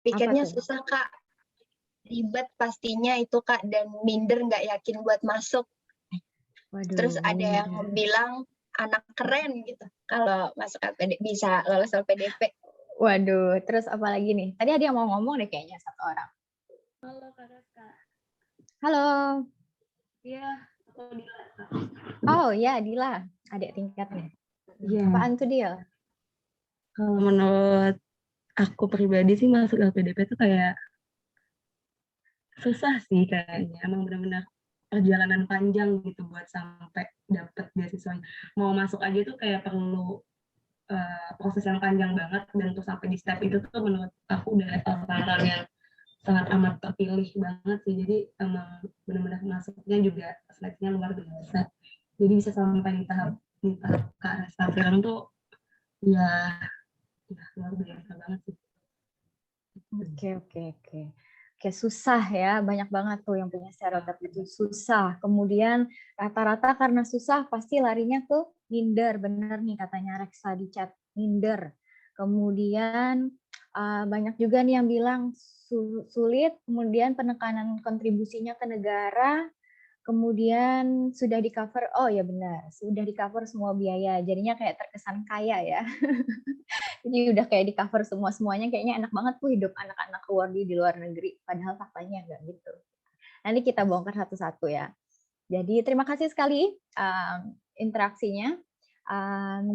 Apa Pikirnya tuh? susah, Kak. Ribet pastinya itu, Kak, dan minder nggak yakin buat masuk. Terus Waduh, ada yang minder. bilang anak keren gitu kalau masuk bisa lolos LPDP. Waduh, terus apa lagi nih? Tadi ada yang mau ngomong deh kayaknya satu orang. Halo Kak Rizka. Halo. Iya, aku Dila. Oh ya, Dila, adik tingkatnya. Iya. Apaan tuh Dil? Kalau menurut aku pribadi sih masuk LPDP itu kayak susah sih kayaknya. Emang benar-benar perjalanan panjang gitu buat sampai dapet beasiswanya. Mau masuk aja tuh kayak perlu proses yang panjang banget, dan untuk sampai di step itu tuh menurut aku udah orang yang sangat amat terpilih banget sih. Jadi emang benar-benar masuknya juga seleksinya luar biasa. Jadi bisa sampai di tahap ke arah sekarang tuh ya, ya luar biasa banget sih. Oke. Oke, susah ya. Banyak banget tuh yang punya stereotip itu susah. Kemudian rata-rata karena susah pasti larinya ke minder. Bener nih katanya Reksa di chat, minder. Kemudian banyak juga nih yang bilang sulit, kemudian penekanan kontribusinya ke negara, kemudian sudah di-cover, oh ya benar, sudah di-cover semua biaya. Jadinya kayak terkesan kaya ya. Jadi udah kayak di-cover semuanya, kayaknya enak banget tuh hidup anak-anak Wardi di luar negeri. Padahal faktanya nggak gitu. Nanti kita bongkar satu-satu ya. Jadi terima kasih sekali interaksinya.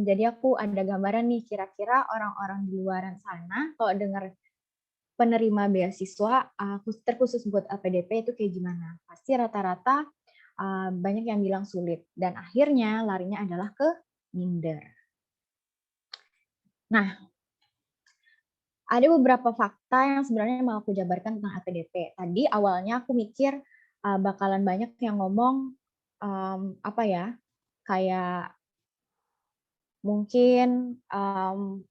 Jadi aku ada gambaran nih, kira-kira orang-orang di luaran sana kalau dengar penerima beasiswa terkhusus buat LPDP itu kayak gimana? Pasti rata-rata banyak yang bilang sulit. Dan akhirnya larinya adalah ke minder. Nah, ada beberapa fakta yang sebenarnya mau aku jabarkan tentang LPDP. Tadi awalnya aku mikir bakalan banyak yang ngomong kayak mungkin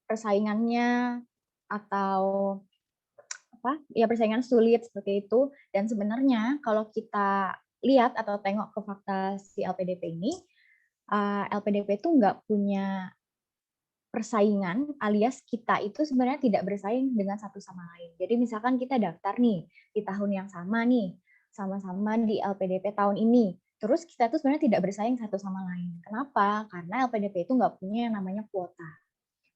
persaingannya atau persaingan sulit seperti itu. Dan sebenarnya kalau kita lihat atau tengok ke fakta si LPDP ini, LPDP itu nggak punya persaingan, alias kita itu sebenarnya tidak bersaing dengan satu sama lain. Jadi misalkan kita daftar nih di tahun yang sama nih, sama-sama di LPDP tahun ini, terus kita tuh sebenarnya tidak bersaing satu sama lain. Kenapa? Karena LPDP itu nggak punya yang namanya kuota.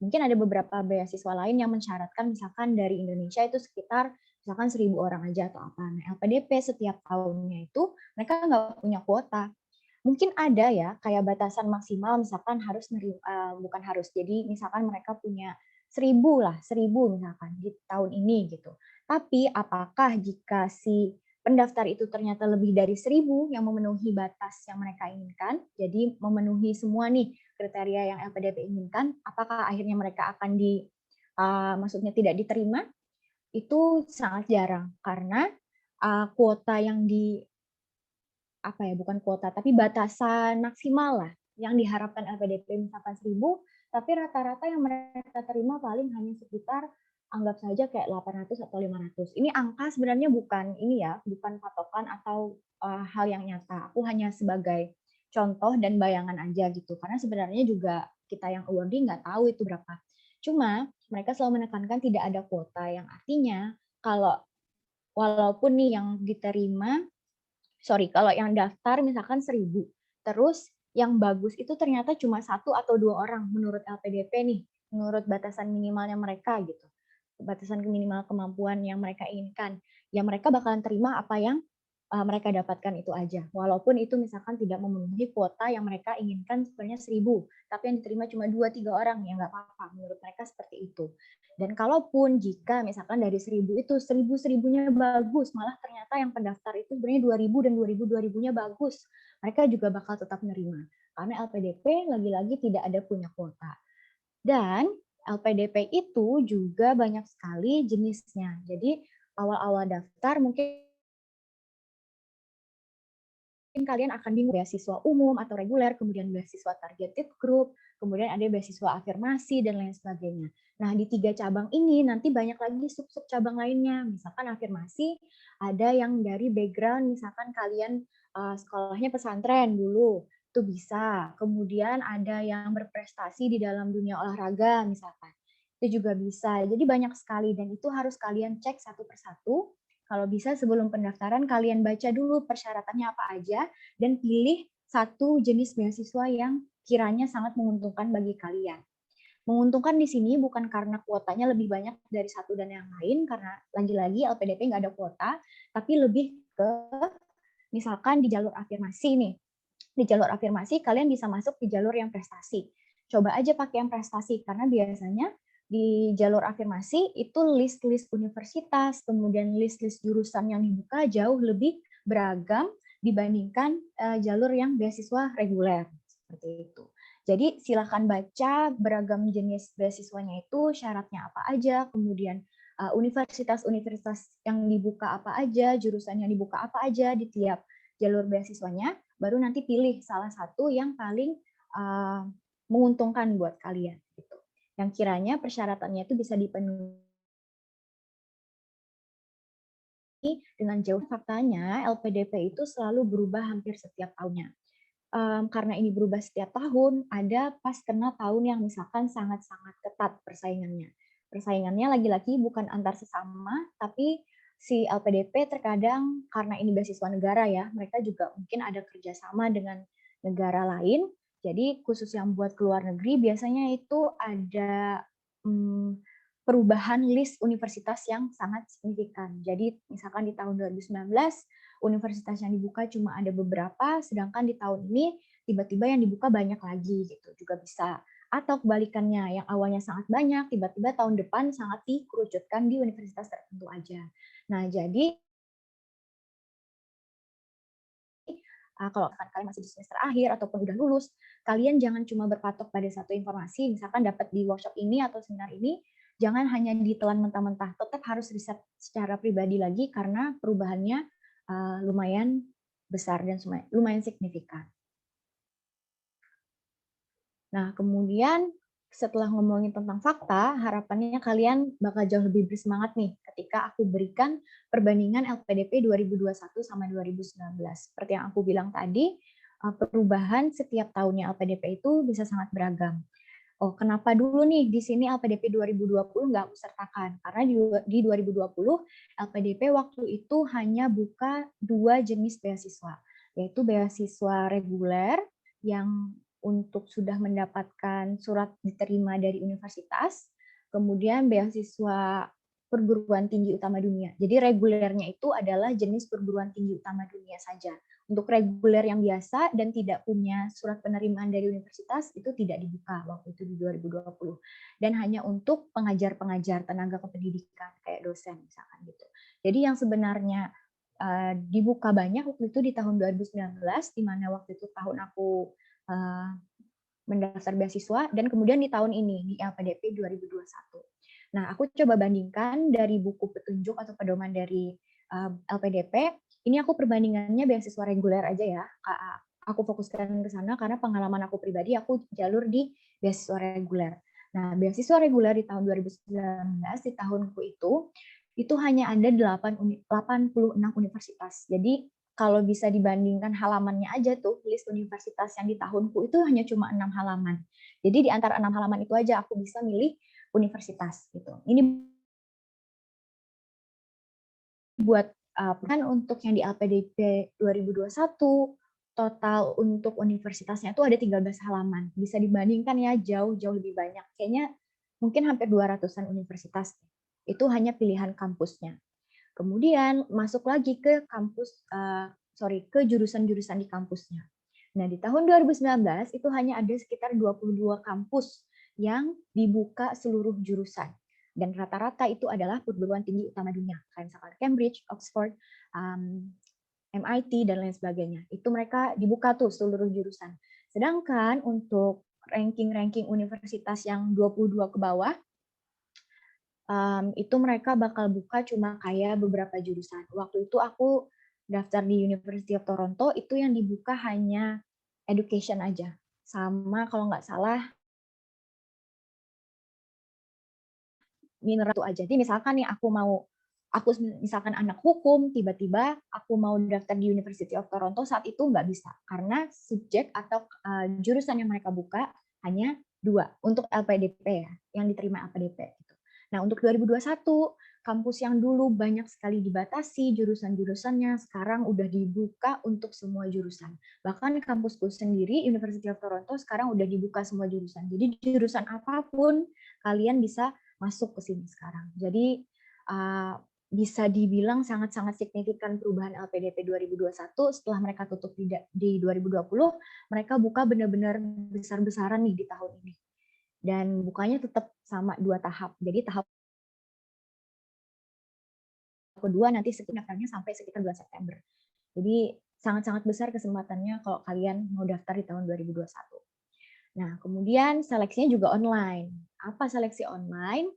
Mungkin ada beberapa beasiswa lain yang mensyaratkan misalkan dari Indonesia itu sekitar misalkan 1.000 orang aja atau apa. Nah, LPDP setiap tahunnya itu mereka nggak punya kuota. Mungkin ada ya kayak batasan maksimal misalkan bukan harus. Jadi misalkan mereka punya 1.000 misalkan di tahun ini gitu. Tapi apakah jika si pendaftar itu ternyata lebih dari 1.000 yang memenuhi batas yang mereka inginkan, jadi memenuhi semua nih kriteria yang LPDP inginkan, apakah akhirnya mereka akan maksudnya tidak diterima? Itu sangat jarang karena kuota yang bukan kuota, tapi batasan maksimal lah yang diharapkan LPDP misalkan 1.000, tapi rata-rata yang mereka terima paling hanya sekitar anggap saja kayak 800 atau 500. Ini angka sebenarnya bukan patokan atau hal yang nyata. Aku hanya sebagai contoh dan bayangan aja gitu. Karena sebenarnya juga kita yang awardee nggak tahu itu berapa. Cuma mereka selalu menekankan tidak ada kuota, yang artinya walaupun nih yang diterima kalau yang daftar misalkan 1.000, terus yang bagus itu ternyata cuma 1 atau 2 orang menurut LPDP nih, menurut batasan minimalnya mereka gitu, batasan minimal kemampuan yang mereka inginkan. Ya mereka bakalan terima apa yang mereka dapatkan itu aja. Walaupun itu misalkan tidak memenuhi kuota yang mereka inginkan sebenarnya 1.000, tapi yang diterima cuma 2-3 orang, ya nggak apa-apa. Menurut mereka seperti itu. Dan kalaupun jika misalkan dari 1.000 itu 1.000-1.000-nya bagus, malah ternyata yang pendaftar itu sebenarnya 2.000 dan 2.000-2.000-nya bagus, mereka juga bakal tetap menerima. Karena LPDP lagi-lagi tidak ada punya kuota. Dan LPDP itu juga banyak sekali jenisnya. Jadi awal-awal daftar mungkin kalian akan bingung beasiswa umum atau reguler, kemudian beasiswa targeted group, kemudian ada beasiswa afirmasi, dan lain sebagainya. Nah, di 3 cabang ini nanti banyak lagi sub-sub cabang lainnya. Misalkan afirmasi, ada yang dari background, misalkan kalian sekolahnya pesantren dulu, itu bisa. Kemudian ada yang berprestasi di dalam dunia olahraga, misalkan. itu juga bisa. Jadi banyak sekali dan itu harus kalian cek satu persatu. Kalau bisa sebelum pendaftaran kalian baca dulu persyaratannya apa aja dan pilih satu jenis beasiswa yang kiranya sangat menguntungkan bagi kalian. Menguntungkan di sini bukan karena kuotanya lebih banyak dari satu dan yang lain, karena lagi-lagi LPDP nggak ada kuota, tapi lebih ke misalkan di jalur afirmasi nih. Di jalur afirmasi kalian bisa masuk di jalur yang prestasi. Coba aja pakai yang prestasi, karena biasanya di jalur afirmasi itu list-list universitas, kemudian list-list jurusan yang dibuka jauh lebih beragam dibandingkan jalur yang beasiswa reguler. Seperti itu. Jadi silahkan baca beragam jenis beasiswanya itu, syaratnya apa aja, kemudian universitas-universitas yang dibuka apa aja, jurusan yang dibuka apa aja di tiap jalur beasiswanya, baru nanti pilih salah satu yang paling menguntungkan buat kalian. Gitu. Yang kiranya persyaratannya itu bisa dipenuhi dengan jauh. Faktanya LPDP itu selalu berubah hampir setiap tahunnya. Karena ini berubah setiap tahun, ada pas kena tahun yang misalkan sangat-sangat ketat persaingannya. Persaingannya lagi-lagi bukan antar sesama, tapi si LPDP terkadang karena ini beasiswa negara ya, mereka juga mungkin ada kerjasama dengan negara lain. Jadi khusus yang buat keluar negeri biasanya itu ada perubahan list universitas yang sangat signifikan. Jadi misalkan di tahun 2019 universitas yang dibuka cuma ada beberapa, sedangkan di tahun ini tiba-tiba yang dibuka banyak lagi gitu juga bisa. Atau kebalikannya, yang awalnya sangat banyak, tiba-tiba tahun depan sangat dikerucutkan di universitas tertentu aja. Nah, jadi kalau kalian masih di semester akhir ataupun udah lulus, kalian jangan cuma berpatok pada satu informasi, misalkan dapat di workshop ini atau seminar ini, jangan hanya ditelan mentah-mentah, tetap harus riset secara pribadi lagi karena perubahannya lumayan besar dan lumayan signifikan. Nah, kemudian setelah ngomongin tentang fakta, harapannya kalian bakal jauh lebih bersemangat nih ketika aku berikan perbandingan LPDP 2021 sama 2019. Seperti yang aku bilang tadi, perubahan setiap tahunnya LPDP itu bisa sangat beragam. Oh, kenapa dulu nih di sini LPDP 2020 nggak aku sertakan? Karena di 2020 LPDP waktu itu hanya buka 2 jenis beasiswa, yaitu beasiswa reguler yang untuk sudah mendapatkan surat diterima dari universitas, kemudian beasiswa perguruan tinggi utama dunia. Jadi regulernya itu adalah jenis perguruan tinggi utama dunia saja. Untuk reguler yang biasa dan tidak punya surat penerimaan dari universitas itu tidak dibuka waktu itu di 2020. Dan hanya untuk pengajar-pengajar tenaga kependidikan kayak dosen misalkan gitu. Jadi yang sebenarnya dibuka banyak waktu itu di tahun 2019, di mana waktu itu tahun aku mendaftar beasiswa, dan kemudian di tahun ini di LPDP 2021. Nah, aku coba bandingkan dari buku petunjuk atau pedoman dari LPDP. Ini aku perbandingannya beasiswa reguler aja ya. Aku fokuskan ke sana karena pengalaman aku pribadi, aku jalur di beasiswa reguler. Nah, beasiswa reguler di tahun 2019, di tahunku itu hanya ada 86 universitas. Jadi kalau bisa dibandingkan halamannya aja tuh, list universitas yang di tahunku itu hanya cuma 6 halaman. Jadi di antara 6 halaman itu aja aku bisa milih universitas gitu. Ini buat kan untuk yang di LPDP 2021 total untuk universitasnya itu ada 13 halaman. Bisa dibandingkan ya jauh-jauh lebih banyak. Kayaknya mungkin hampir 200-an universitas. Itu hanya pilihan kampusnya. Kemudian masuk lagi ke kampus, ke jurusan-jurusan di kampusnya. Nah, di tahun 2019 itu hanya ada sekitar 22 kampus yang dibuka seluruh jurusan. Dan rata-rata itu adalah perguruan tinggi utama dunia, kayak misalkan Cambridge, Oxford, MIT, dan lain sebagainya. Itu mereka dibuka tuh seluruh jurusan. Sedangkan untuk ranking-ranking universitas yang 22 ke bawah, itu mereka bakal buka cuma kayak beberapa jurusan. Waktu itu aku daftar di University of Toronto, itu yang dibuka hanya education aja. Sama kalau nggak salah, minor itu aja. Jadi misalkan nih aku misalkan anak hukum, tiba-tiba aku mau daftar di University of Toronto, saat itu nggak bisa. Karena subjek atau jurusan yang mereka buka hanya 2 untuk LPDP ya, yang diterima LPDP gitu. Nah, untuk 2021 kampus yang dulu banyak sekali dibatasi jurusan-jurusannya sekarang udah dibuka untuk semua jurusan. Bahkan kampusku sendiri University of Toronto sekarang udah dibuka semua jurusan. Jadi jurusan apapun kalian bisa masuk ke sini sekarang. Jadi bisa dibilang sangat-sangat signifikan perubahan LPDP 2021 setelah mereka tutup di 2020, mereka buka benar-benar besar-besaran nih di tahun ini. Dan bukanya tetap sama 2 tahap. Jadi tahap kedua nanti daftarnya sampai sekitar bulan September. Jadi sangat-sangat besar kesempatannya kalau kalian mau daftar di tahun 2021. Nah, kemudian seleksinya juga online. Apa seleksi online?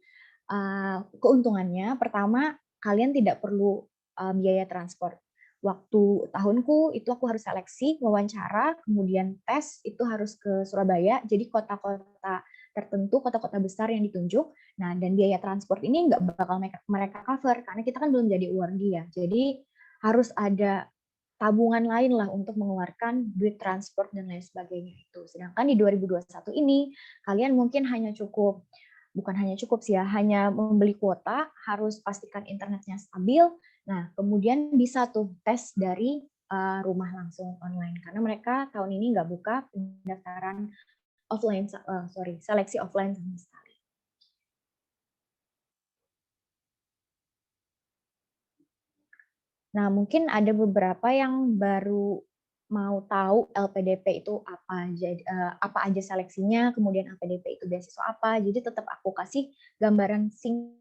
Keuntungannya pertama kalian tidak perlu biaya transport. Waktu tahunku itu aku harus seleksi, wawancara, kemudian tes itu harus ke Surabaya. Jadi kota-kota tertentu, kota-kota besar yang ditunjuk. Nah, dan biaya transport ini nggak bakal mereka cover karena kita kan belum jadi awardee ya. Jadi harus ada tabungan lain lah untuk mengeluarkan duit transport dan lain sebagainya itu. Sedangkan di 2021 ini kalian mungkin bukan hanya cukup sih ya, hanya membeli kuota, harus pastikan internetnya stabil. Nah, kemudian bisa tuh tes dari rumah langsung online karena mereka tahun ini nggak buka pendaftaran offline, seleksi offline sama sekali. Nah, mungkin ada beberapa yang baru mau tahu LPDP itu apa, apa aja seleksinya, kemudian LPDP itu beasiswa apa. Jadi tetap aku kasih gambaran singkat.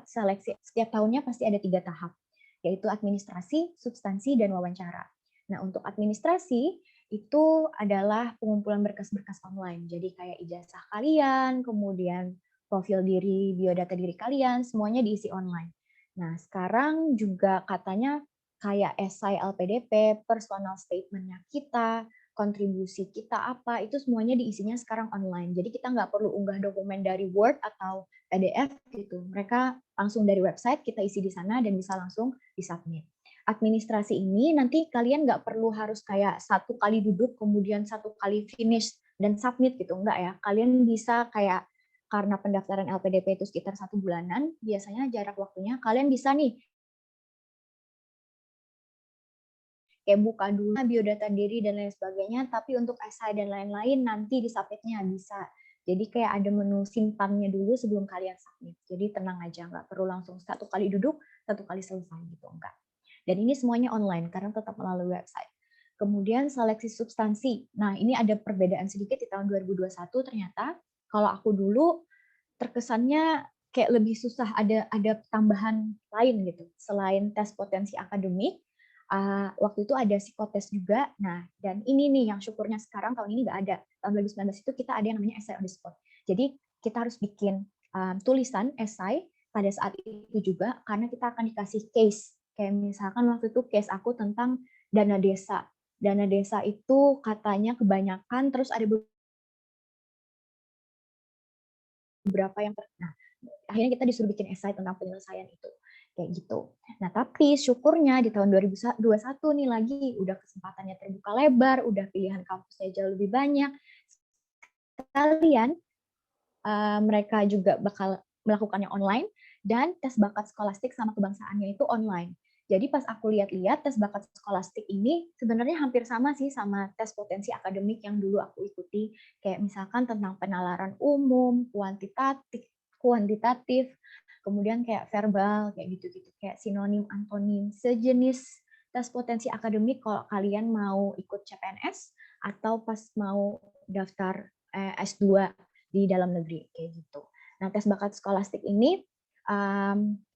Seleksi setiap tahunnya pasti ada 3 tahap, yaitu administrasi, substansi, dan wawancara. Nah, untuk administrasi itu adalah pengumpulan berkas-berkas online. Jadi kayak ijazah kalian, kemudian profil diri, biodata diri kalian, semuanya diisi online. Nah, sekarang juga katanya kayak esai LPDP, personal statement-nya kita, kontribusi kita apa, itu semuanya diisinya sekarang online. Jadi kita nggak perlu unggah dokumen dari Word atau PDF gitu. Mereka langsung dari website, kita isi di sana dan bisa langsung disubmit. Administrasi ini nanti kalian nggak perlu harus kayak 1 kali duduk, kemudian 1 kali finish dan submit gitu. Enggak ya. Kalian bisa kayak karena pendaftaran LPDP itu sekitar 1 bulanan, biasanya jarak waktunya kalian bisa nih kayak buka dulu biodata diri dan lain sebagainya, tapi untuk esai dan lain-lain nanti di submitnya bisa. Jadi kayak ada menu simpannya dulu sebelum kalian submit. Jadi tenang aja, nggak perlu langsung 1 kali duduk, 1 kali selesai gitu, enggak. Dan ini semuanya online karena tetap melalui website. Kemudian seleksi substansi. Nah, ini ada perbedaan sedikit di tahun 2021 ternyata. Kalau aku dulu terkesannya kayak lebih susah, ada tambahan lain gitu. Selain tes potensi akademik, waktu itu ada psikotes juga. Nah, dan ini nih yang syukurnya sekarang tahun ini nggak ada. Tahun 2019 itu kita ada yang namanya essay on the spot. Jadi kita harus bikin tulisan esai pada saat itu juga karena kita akan dikasih case. Kayak misalkan waktu itu case aku tentang dana desa. Dana desa itu katanya kebanyakan, terus ada beberapa yang nah, akhirnya kita disuruh bikin esai tentang penyelesaian itu kayak gitu. Nah, tapi syukurnya di tahun 2021 nih lagi udah kesempatannya terbuka lebar, udah pilihan kampusnya jauh lebih banyak. Sekalian mereka juga bakal melakukannya online dan tes bakat skolastik sama kebangsaannya itu online. Jadi pas aku lihat-lihat tes bakat skolastik ini sebenarnya hampir sama sih sama tes potensi akademik yang dulu aku ikuti. Kayak misalkan tentang penalaran umum, kuantitatif, kemudian kayak verbal, kayak gitu-gitu. Kayak sinonim, antonim, sejenis tes potensi akademik kalau kalian mau ikut CPNS atau pas mau daftar S2 di dalam negeri, kayak gitu. Nah, tes bakat skolastik ini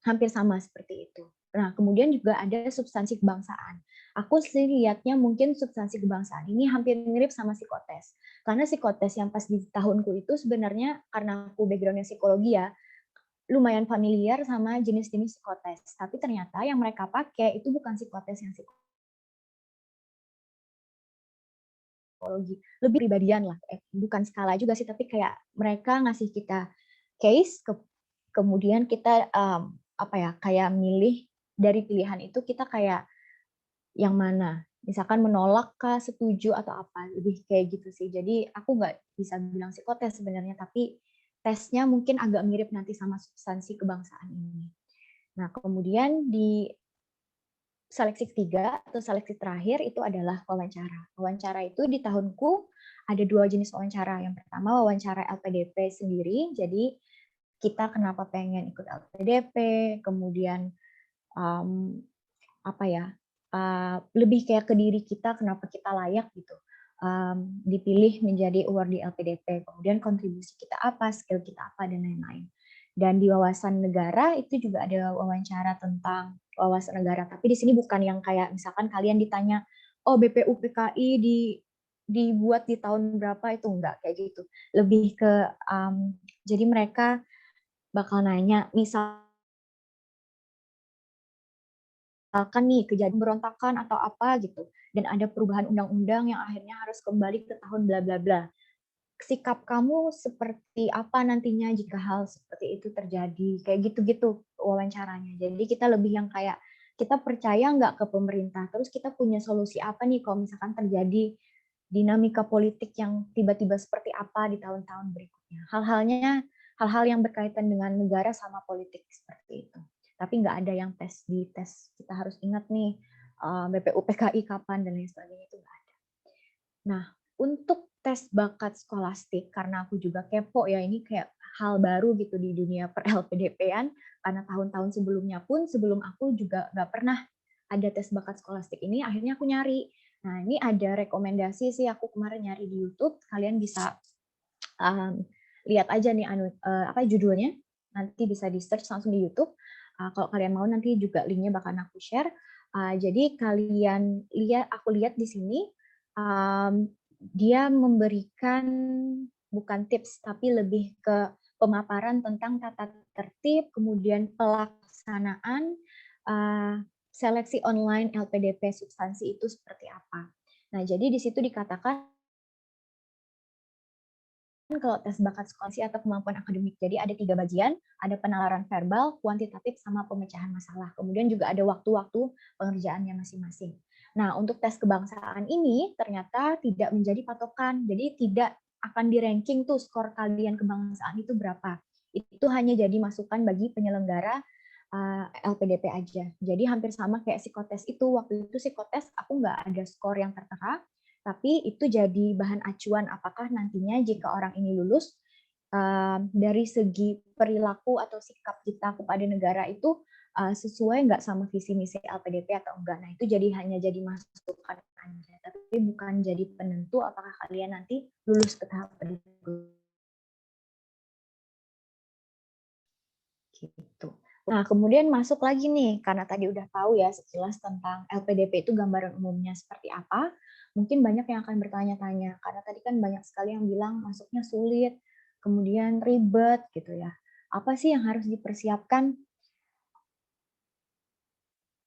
hampir sama seperti itu. Nah, kemudian juga ada substansi kebangsaan. Aku sih lihatnya mungkin substansi kebangsaan ini hampir mirip sama psikotes. Karena psikotes yang pas di tahunku itu sebenarnya karena aku backgroundnya psikologi ya, lumayan familiar sama jenis-jenis psikotes. Tapi ternyata yang mereka pakai itu bukan psikotes yang psikologi, lebih pribadian lah. Bukan skala juga sih, tapi kayak mereka ngasih kita case, kemudian kita apa ya, kayak milih dari pilihan itu kita kayak yang mana. misalkan menolak kah, setuju atau apa, lebih kayak gitu sih. Jadi aku nggak bisa bilang psikotes sebenarnya, tapi tesnya mungkin agak mirip nanti sama substansi kebangsaan ini. Nah, kemudian di seleksi ketiga atau seleksi terakhir itu adalah wawancara. Wawancara itu di tahunku ada 2 jenis wawancara. Yang pertama wawancara LPDP sendiri, jadi kita kenapa pengen ikut LPDP, kemudian um, apa ya, lebih kayak ke diri kita, kenapa kita layak gitu, dipilih menjadi award di LPDP, kemudian kontribusi kita apa, skill kita apa, dan lain-lain. Dan di wawasan negara itu juga ada wawancara tentang wawasan negara, tapi di sini bukan yang kayak misalkan kalian ditanya, oh BPUPKI dibuat di tahun berapa, itu enggak kayak gitu. Lebih ke jadi mereka bakal nanya, misalkan nih kejadian berontakan atau apa gitu, dan ada perubahan undang-undang yang akhirnya harus kembali ke tahun bla bla bla. Sikap kamu seperti apa nantinya jika hal seperti itu terjadi? Kayak gitu-gitu wawancaranya. Jadi kita lebih yang kayak kita percaya nggak ke pemerintah, terus kita punya solusi apa nih kalau misalkan terjadi dinamika politik yang tiba-tiba seperti apa di tahun-tahun berikutnya. Hal-hal yang berkaitan dengan negara sama politik seperti itu. Tapi nggak ada yang di tes kita harus ingat nih BPUPKI kapan dan lain sebagainya, itu nggak ada. Nah, untuk tes bakat skolastik, karena aku juga kepo ya, ini kayak hal baru gitu di dunia per LPDP-an, karena tahun-tahun sebelumnya pun, sebelum aku juga nggak pernah ada tes bakat skolastik ini, akhirnya aku nyari. Nah, ini ada rekomendasi sih, aku kemarin nyari di YouTube, kalian bisa lihat aja nih apa judulnya, nanti bisa di search langsung di YouTube. Kalau kalian mau nanti juga linknya bakal aku share. Jadi kalian lihat, aku lihat di sini dia memberikan bukan tips tapi lebih ke pemaparan tentang tata tertib, kemudian pelaksanaan seleksi online LPDP substansi itu seperti apa. Nah, jadi di situ dikatakan kalau tes bakat skolastik atau kemampuan akademik. Jadi ada 3 bagian, ada penalaran verbal, kuantitatif, sama pemecahan masalah. Kemudian juga ada waktu-waktu pengerjaannya masing-masing. Nah, untuk tes kebangsaan ini ternyata tidak menjadi patokan. Jadi tidak akan di-ranking tuh skor kalian kebangsaan itu berapa. Itu hanya jadi masukan bagi penyelenggara LPDP aja. Jadi hampir sama kayak psikotes itu. Waktu itu psikotes aku nggak ada skor yang tertera, tapi itu jadi bahan acuan apakah nantinya jika orang ini lulus dari segi perilaku atau sikap kita kepada negara itu sesuai nggak sama visi misi LPDP atau enggak. Nah, itu jadi hanya jadi masukan aja, tapi bukan jadi penentu apakah kalian nanti lulus ke tahap berikutnya. Gitu. Nah, kemudian masuk lagi nih, karena tadi udah tahu ya sekilas tentang LPDP itu gambaran umumnya seperti apa, mungkin banyak yang akan bertanya-tanya, karena tadi kan banyak sekali yang bilang masuknya sulit, kemudian ribet gitu ya. Apa sih yang harus dipersiapkan?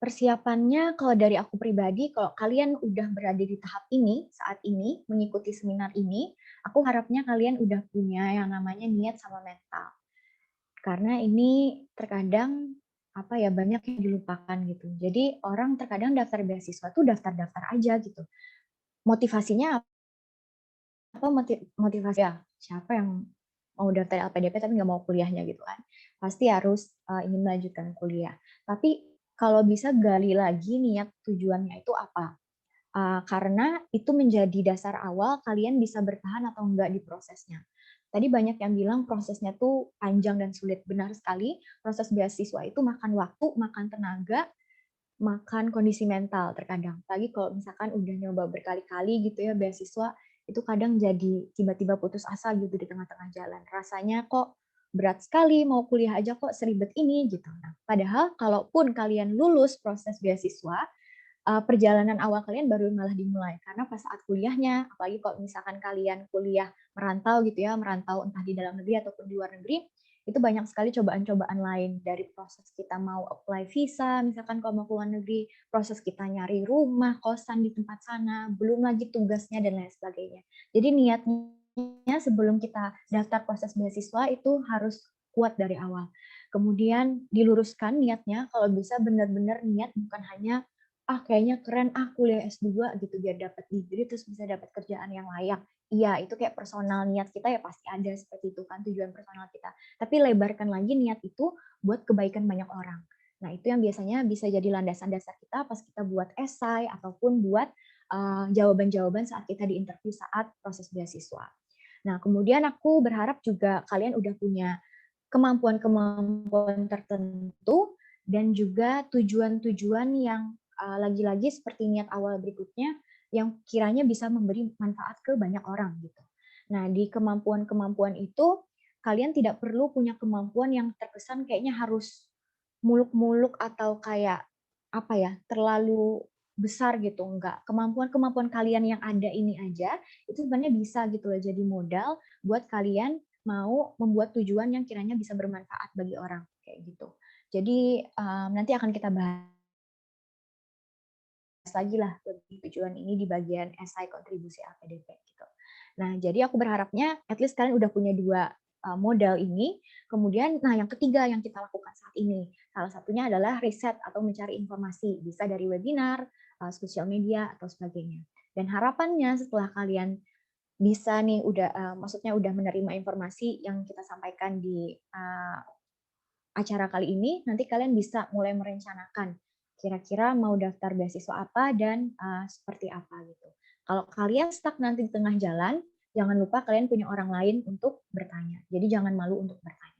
Persiapannya kalau dari aku pribadi, kalau kalian udah berada di tahap ini, saat ini, mengikuti seminar ini, aku harapnya kalian udah punya yang namanya niat sama mental. Karena ini terkadang apa ya, banyak yang dilupakan gitu. Jadi orang terkadang daftar beasiswa tuh daftar-daftar aja gitu. Motivasinya apa, motivasi ya siapa yang mau daftar LPDP tapi nggak mau kuliahnya gitu kan. Pasti harus ingin melanjutkan kuliah. Tapi kalau bisa gali lagi niat tujuannya itu apa. Karena itu menjadi dasar awal kalian bisa bertahan atau enggak di prosesnya. Tadi banyak yang bilang prosesnya tuh panjang dan sulit. Benar sekali, proses beasiswa itu makan waktu, makan tenaga, makan kondisi mental terkadang. Apalagi kalau misalkan udah nyoba berkali-kali gitu ya beasiswa, itu kadang jadi tiba-tiba putus asa gitu di tengah-tengah jalan. Rasanya kok berat sekali, mau kuliah aja kok seribet ini gitu. Nah, padahal kalaupun kalian lulus proses beasiswa, perjalanan awal kalian baru malah dimulai. Karena pas saat kuliahnya, apalagi kalau misalkan kalian kuliah merantau gitu ya, merantau entah di dalam negeri ataupun di luar negeri, itu banyak sekali cobaan-cobaan lain. Dari proses kita mau apply visa, misalkan kalau mau ke luar negeri, proses kita nyari rumah, kosan di tempat sana, belum lagi tugasnya dan lain sebagainya. Jadi niatnya sebelum kita daftar proses beasiswa itu harus kuat dari awal. Kemudian diluruskan niatnya, kalau bisa benar-benar niat bukan hanya kayaknya keren, kuliah S2 gitu biar dapat degree terus bisa dapat kerjaan yang layak. Iya, itu kayak personal niat kita ya pasti ada seperti itu kan tujuan personal kita. Tapi lebarkan lagi niat itu buat kebaikan banyak orang. Nah, itu yang biasanya bisa jadi landasan dasar kita pas kita buat esai ataupun buat jawaban-jawaban saat kita di interview saat proses beasiswa. Nah, kemudian aku berharap juga kalian udah punya kemampuan-kemampuan tertentu dan juga tujuan-tujuan yang lagi-lagi seperti niat awal berikutnya yang kiranya bisa memberi manfaat ke banyak orang gitu. Nah, di kemampuan-kemampuan itu kalian tidak perlu punya kemampuan yang terkesan kayaknya harus muluk-muluk atau kayak apa ya, terlalu besar gitu, enggak. Kemampuan-kemampuan kalian yang ada ini aja itu sebenarnya bisa gitu loh jadi modal buat kalian mau membuat tujuan yang kiranya bisa bermanfaat bagi orang kayak gitu. Jadi nanti akan kita bahas lagi lah lebih tujuan ini di bagian esai kontribusi LPDP gitu. Nah, jadi aku berharapnya at least kalian udah punya 2 modal ini. Kemudian, nah yang ketiga yang kita lakukan saat ini, salah satunya adalah riset atau mencari informasi, bisa dari webinar, sosial media atau sebagainya. Dan harapannya setelah kalian bisa nih maksudnya udah menerima informasi yang kita sampaikan di acara kali ini, nanti kalian bisa mulai merencanakan kira-kira mau daftar beasiswa apa dan seperti apa gitu. Kalau kalian stuck nanti di tengah jalan, jangan lupa kalian punya orang lain untuk bertanya. Jadi jangan malu untuk bertanya.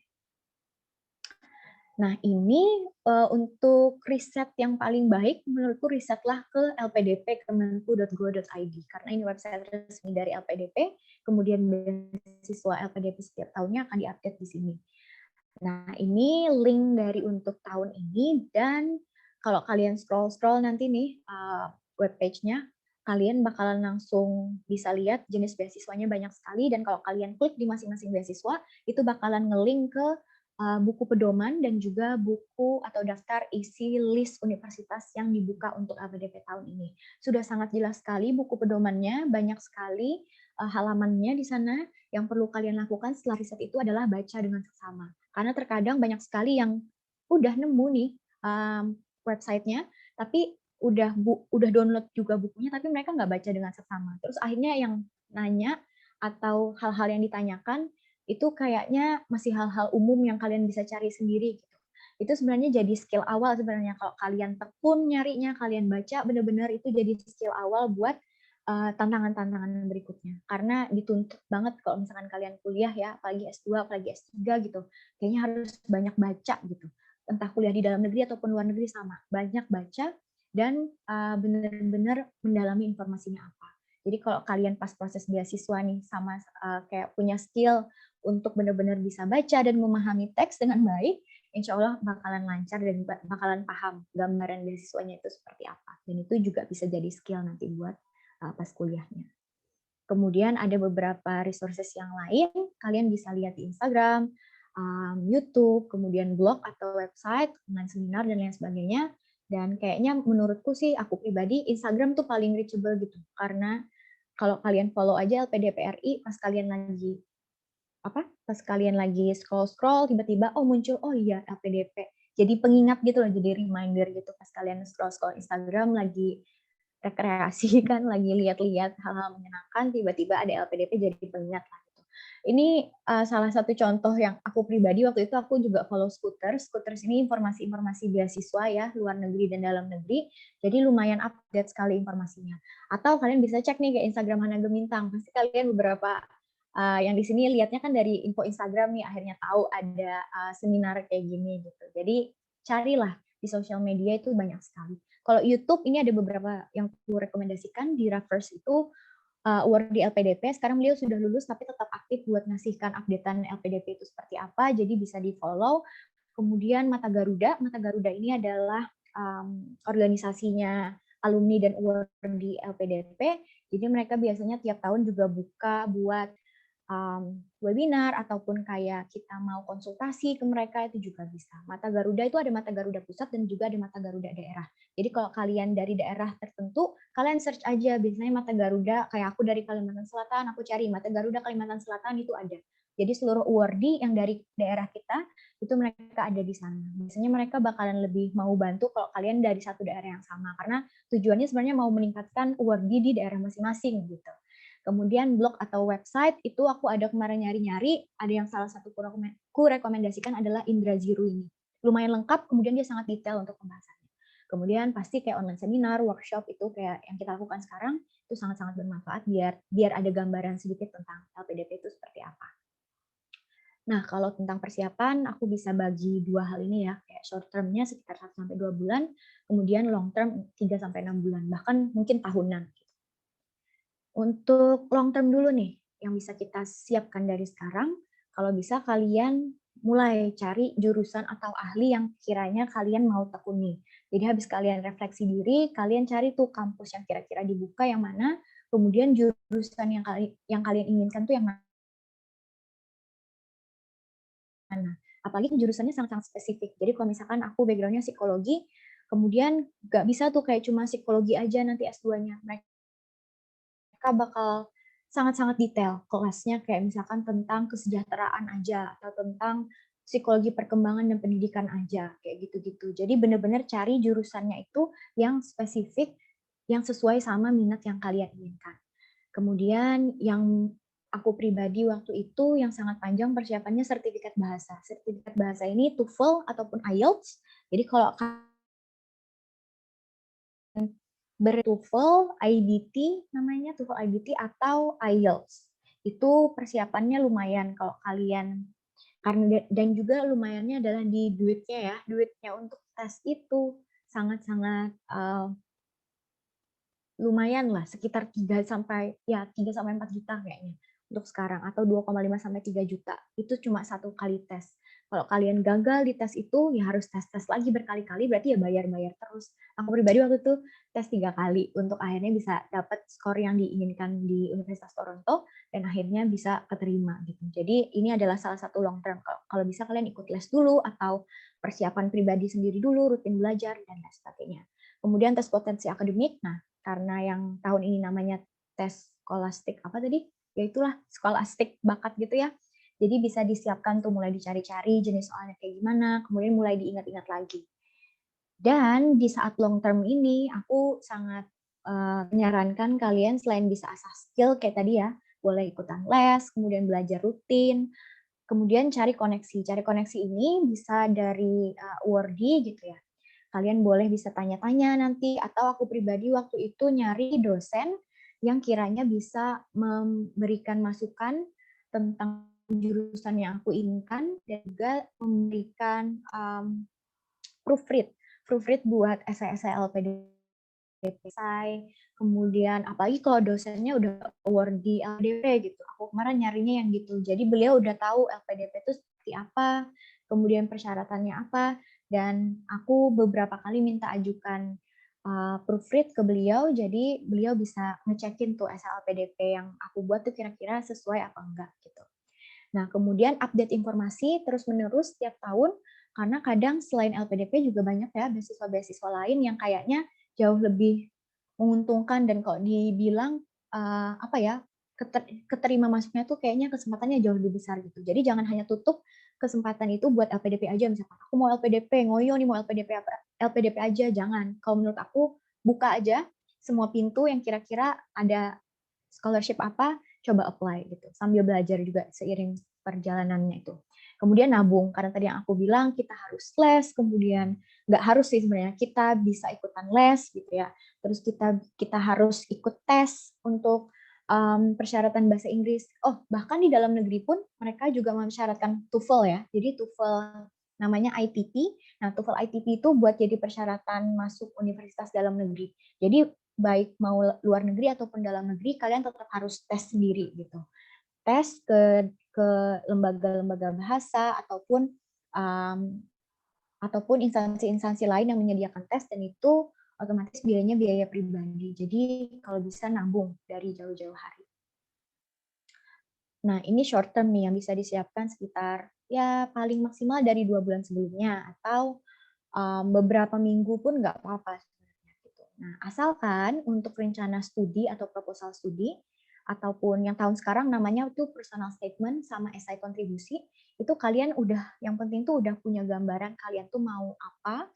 Nah, ini untuk riset yang paling baik menurutku risetlah ke lpdp.kemenku.go.id karena ini website resmi dari LPDP, kemudian beasiswa LPDP setiap tahunnya akan diupdate di sini. Nah, ini link dari untuk tahun ini dan kalau kalian scroll-scroll nanti nih webpage-nya, kalian bakalan langsung bisa lihat jenis beasiswanya banyak sekali dan kalau kalian klik di masing-masing beasiswa, itu bakalan nge-link ke buku pedoman dan juga buku atau daftar isi list universitas yang dibuka untuk LPDP tahun ini. Sudah sangat jelas sekali buku pedomannya, banyak sekali halamannya di sana. Yang perlu kalian lakukan setelah riset itu adalah baca dengan seksama. Karena terkadang banyak sekali yang udah nemu nih websitenya, tapi udah download juga bukunya, tapi mereka nggak baca dengan seksama. Terus akhirnya yang nanya atau hal-hal yang ditanyakan itu kayaknya masih hal-hal umum yang kalian bisa cari sendiri gitu. Itu sebenarnya jadi skill awal sebenarnya kalau kalian tekun nyarinya, kalian baca benar-benar itu jadi skill awal buat tantangan-tantangan berikutnya. Karena dituntut banget kalau misalkan kalian kuliah ya, apalagi S2, apalagi S3 gitu. Kayaknya harus banyak baca gitu. Entah kuliah di dalam negeri ataupun luar negeri sama. Banyak baca dan benar-benar mendalami informasinya apa. Jadi kalau kalian pas proses beasiswa nih sama kayak punya skill untuk benar-benar bisa baca dan memahami teks dengan baik, insya Allah bakalan lancar dan bakalan paham gambaran beasiswanya itu seperti apa. Dan itu juga bisa jadi skill nanti buat pas kuliahnya. Kemudian ada beberapa resources yang lain, kalian bisa lihat di Instagram, YouTube, kemudian blog atau website, online seminar, dan lain sebagainya. Dan kayaknya menurutku sih, aku pribadi, Instagram tuh paling reachable gitu. Karena kalau kalian follow aja LPDPRI, pas kalian lagi scroll-scroll, tiba-tiba, muncul, oh iya LPDP. Jadi pengingat gitu loh, jadi reminder gitu pas kalian scroll-scroll Instagram lagi rekreasi kan lagi lihat-lihat hal-hal menyenangkan tiba-tiba ada LPDP jadi pengingat lah gitu. Ini salah satu contoh yang aku pribadi waktu itu aku juga follow Scooters. Scooters ini informasi-informasi beasiswa ya luar negeri dan dalam negeri. Jadi lumayan update sekali informasinya. Atau kalian bisa cek nih ke Instagram Hana Gemintang. Pasti kalian beberapa yang di sini lihatnya kan dari info Instagram nih akhirnya tahu ada seminar kayak gini gitu. Jadi carilah di sosial media itu banyak sekali. Kalau YouTube ini ada beberapa yang aku rekomendasikan di Reverse itu award di LPDP. Sekarang beliau sudah lulus tapi tetap aktif buat ngasihkan updatean LPDP itu seperti apa. Jadi bisa di-follow. Kemudian Mata Garuda. Mata Garuda ini adalah organisasinya alumni dan award di LPDP. Jadi mereka biasanya tiap tahun juga buka buat webinar ataupun kayak kita mau konsultasi ke mereka itu juga bisa. Mata Garuda itu ada Mata Garuda Pusat dan juga ada Mata Garuda Daerah. Jadi kalau kalian dari daerah tertentu, kalian search aja biasanya Mata Garuda, kayak aku dari Kalimantan Selatan, aku cari Mata Garuda Kalimantan Selatan itu ada. Jadi seluruh awardee yang dari daerah kita itu mereka ada di sana. Biasanya mereka bakalan lebih mau bantu kalau kalian dari satu daerah yang sama, karena tujuannya sebenarnya mau meningkatkan awardee di daerah masing-masing gitu. Kemudian blog atau website itu aku ada kemarin nyari-nyari, ada yang salah satu ku rekomendasikan adalah Indraziru ini. Lumayan lengkap, kemudian dia sangat detail untuk pembahasannya. Kemudian pasti kayak online seminar, workshop itu kayak yang kita lakukan sekarang itu sangat-sangat bermanfaat biar ada gambaran sedikit tentang LPDP itu seperti apa. Nah, kalau tentang persiapan, aku bisa bagi dua hal ini ya, kayak short term-nya sekitar 1-2 bulan, kemudian long term 3-6 bulan, bahkan mungkin tahunan. Untuk long term dulu nih, yang bisa kita siapkan dari sekarang, kalau bisa kalian mulai cari jurusan atau ahli yang kiranya kalian mau tekuni. Jadi habis kalian refleksi diri, kalian cari tuh kampus yang kira-kira dibuka yang mana, kemudian jurusan yang kalian inginkan tuh yang mana. Apalagi jurusannya sangat-sangat spesifik. Jadi kalau misalkan aku background-nya psikologi, kemudian nggak bisa tuh kayak cuma psikologi aja nanti S2-nya. Mereka bakal sangat-sangat detail kelasnya, kayak misalkan tentang kesejahteraan aja, atau tentang psikologi perkembangan dan pendidikan aja, kayak gitu-gitu. Jadi benar-benar cari jurusannya itu yang spesifik, yang sesuai sama minat yang kalian inginkan. Kemudian yang aku pribadi waktu itu yang sangat panjang persiapannya sertifikat bahasa. Sertifikat bahasa ini TOEFL ataupun IELTS. Jadi kalau TOEFL, IBT namanya, TOEFL IBT atau IELTS. Itu persiapannya lumayan kalau kalian, karena dan juga lumayannya adalah di duitnya ya. Duitnya untuk tes itu sangat-sangat lumayan lah, sekitar 3-4 juta kayaknya untuk sekarang, atau 2,5-3 juta. Itu cuma satu kali tes. Kalau kalian gagal di tes itu, ya harus tes-tes lagi berkali-kali, berarti ya bayar-bayar terus. Aku pribadi waktu itu tes 3 kali untuk akhirnya bisa dapat skor yang diinginkan di Universitas Toronto, dan akhirnya bisa keterima gitu. Jadi ini adalah salah satu long term. Kalau bisa kalian ikut les dulu, atau persiapan pribadi sendiri dulu, rutin belajar, dan lain sebagainya. Kemudian tes potensi akademik, nah karena yang tahun ini namanya tes skolastik apa tadi? Ya itulah skolastik bakat gitu ya. Jadi bisa disiapkan tuh, mulai dicari-cari jenis soalnya kayak gimana, kemudian mulai diingat-ingat lagi. Dan di saat long term ini aku sangat menyarankan kalian selain bisa asah skill kayak tadi ya, boleh ikutan les, kemudian belajar rutin, kemudian cari koneksi. Cari koneksi ini bisa dari awardee gitu ya. Kalian boleh bisa tanya-tanya nanti, atau aku pribadi waktu itu nyari dosen yang kiranya bisa memberikan masukan tentang jurusan yang aku inginkan, dan juga memberikan proofread buat esai-esai LPDP. Kemudian apalagi kalau dosennya udah awardee LPDP gitu. Aku kemarin nyarinya yang gitu. Jadi beliau udah tahu LPDP itu seperti apa, kemudian persyaratannya apa, dan aku beberapa kali minta ajukan proofread ke beliau, jadi beliau bisa ngecekin tuh SLPDP yang aku buat tuh kira-kira sesuai apa enggak gitu. Nah, kemudian update informasi terus-menerus setiap tahun, karena kadang selain LPDP juga banyak ya beasiswa-beasiswa lain yang kayaknya jauh lebih menguntungkan, dan kalau dibilang apa ya, keterima masuknya tuh kayaknya kesempatannya jauh lebih besar gitu. Jadi jangan hanya tutup kesempatan itu buat LPDP aja, misalkan aku mau LPDP, ngoyo nih mau LPDP apa, LPDP aja, jangan. Kalau menurut aku buka aja semua pintu yang kira-kira ada scholarship apa, coba apply gitu. Sambil belajar juga seiring perjalanannya itu. Kemudian nabung, karena tadi yang aku bilang kita harus les, kemudian nggak harus sih sebenarnya, kita bisa ikutan les gitu ya. Terus kita harus ikut tes untuk persyaratan bahasa Inggris. Oh, bahkan di dalam negeri pun mereka juga mensyaratkan TOEFL ya. Jadi TOEFL namanya ITP. Nah, TOEFL ITP itu buat jadi persyaratan masuk universitas dalam negeri. Jadi baik mau luar negeri ataupun dalam negeri, kalian tetap harus tes sendiri gitu. Tes ke lembaga-lembaga bahasa ataupun instansi-instansi lain yang menyediakan tes, dan itu otomatis biayanya biaya pribadi. Jadi kalau bisa nabung dari jauh-jauh hari. Nah, ini short term nih yang bisa disiapkan sekitar ya paling maksimal dari 2 bulan sebelumnya, atau beberapa minggu pun nggak apa-apa sebenarnya gitu. Nah, asalkan untuk rencana studi atau proposal studi ataupun yang tahun sekarang namanya tuh personal statement sama esai kontribusi, itu kalian udah, yang penting tuh udah punya gambaran kalian tuh mau apa,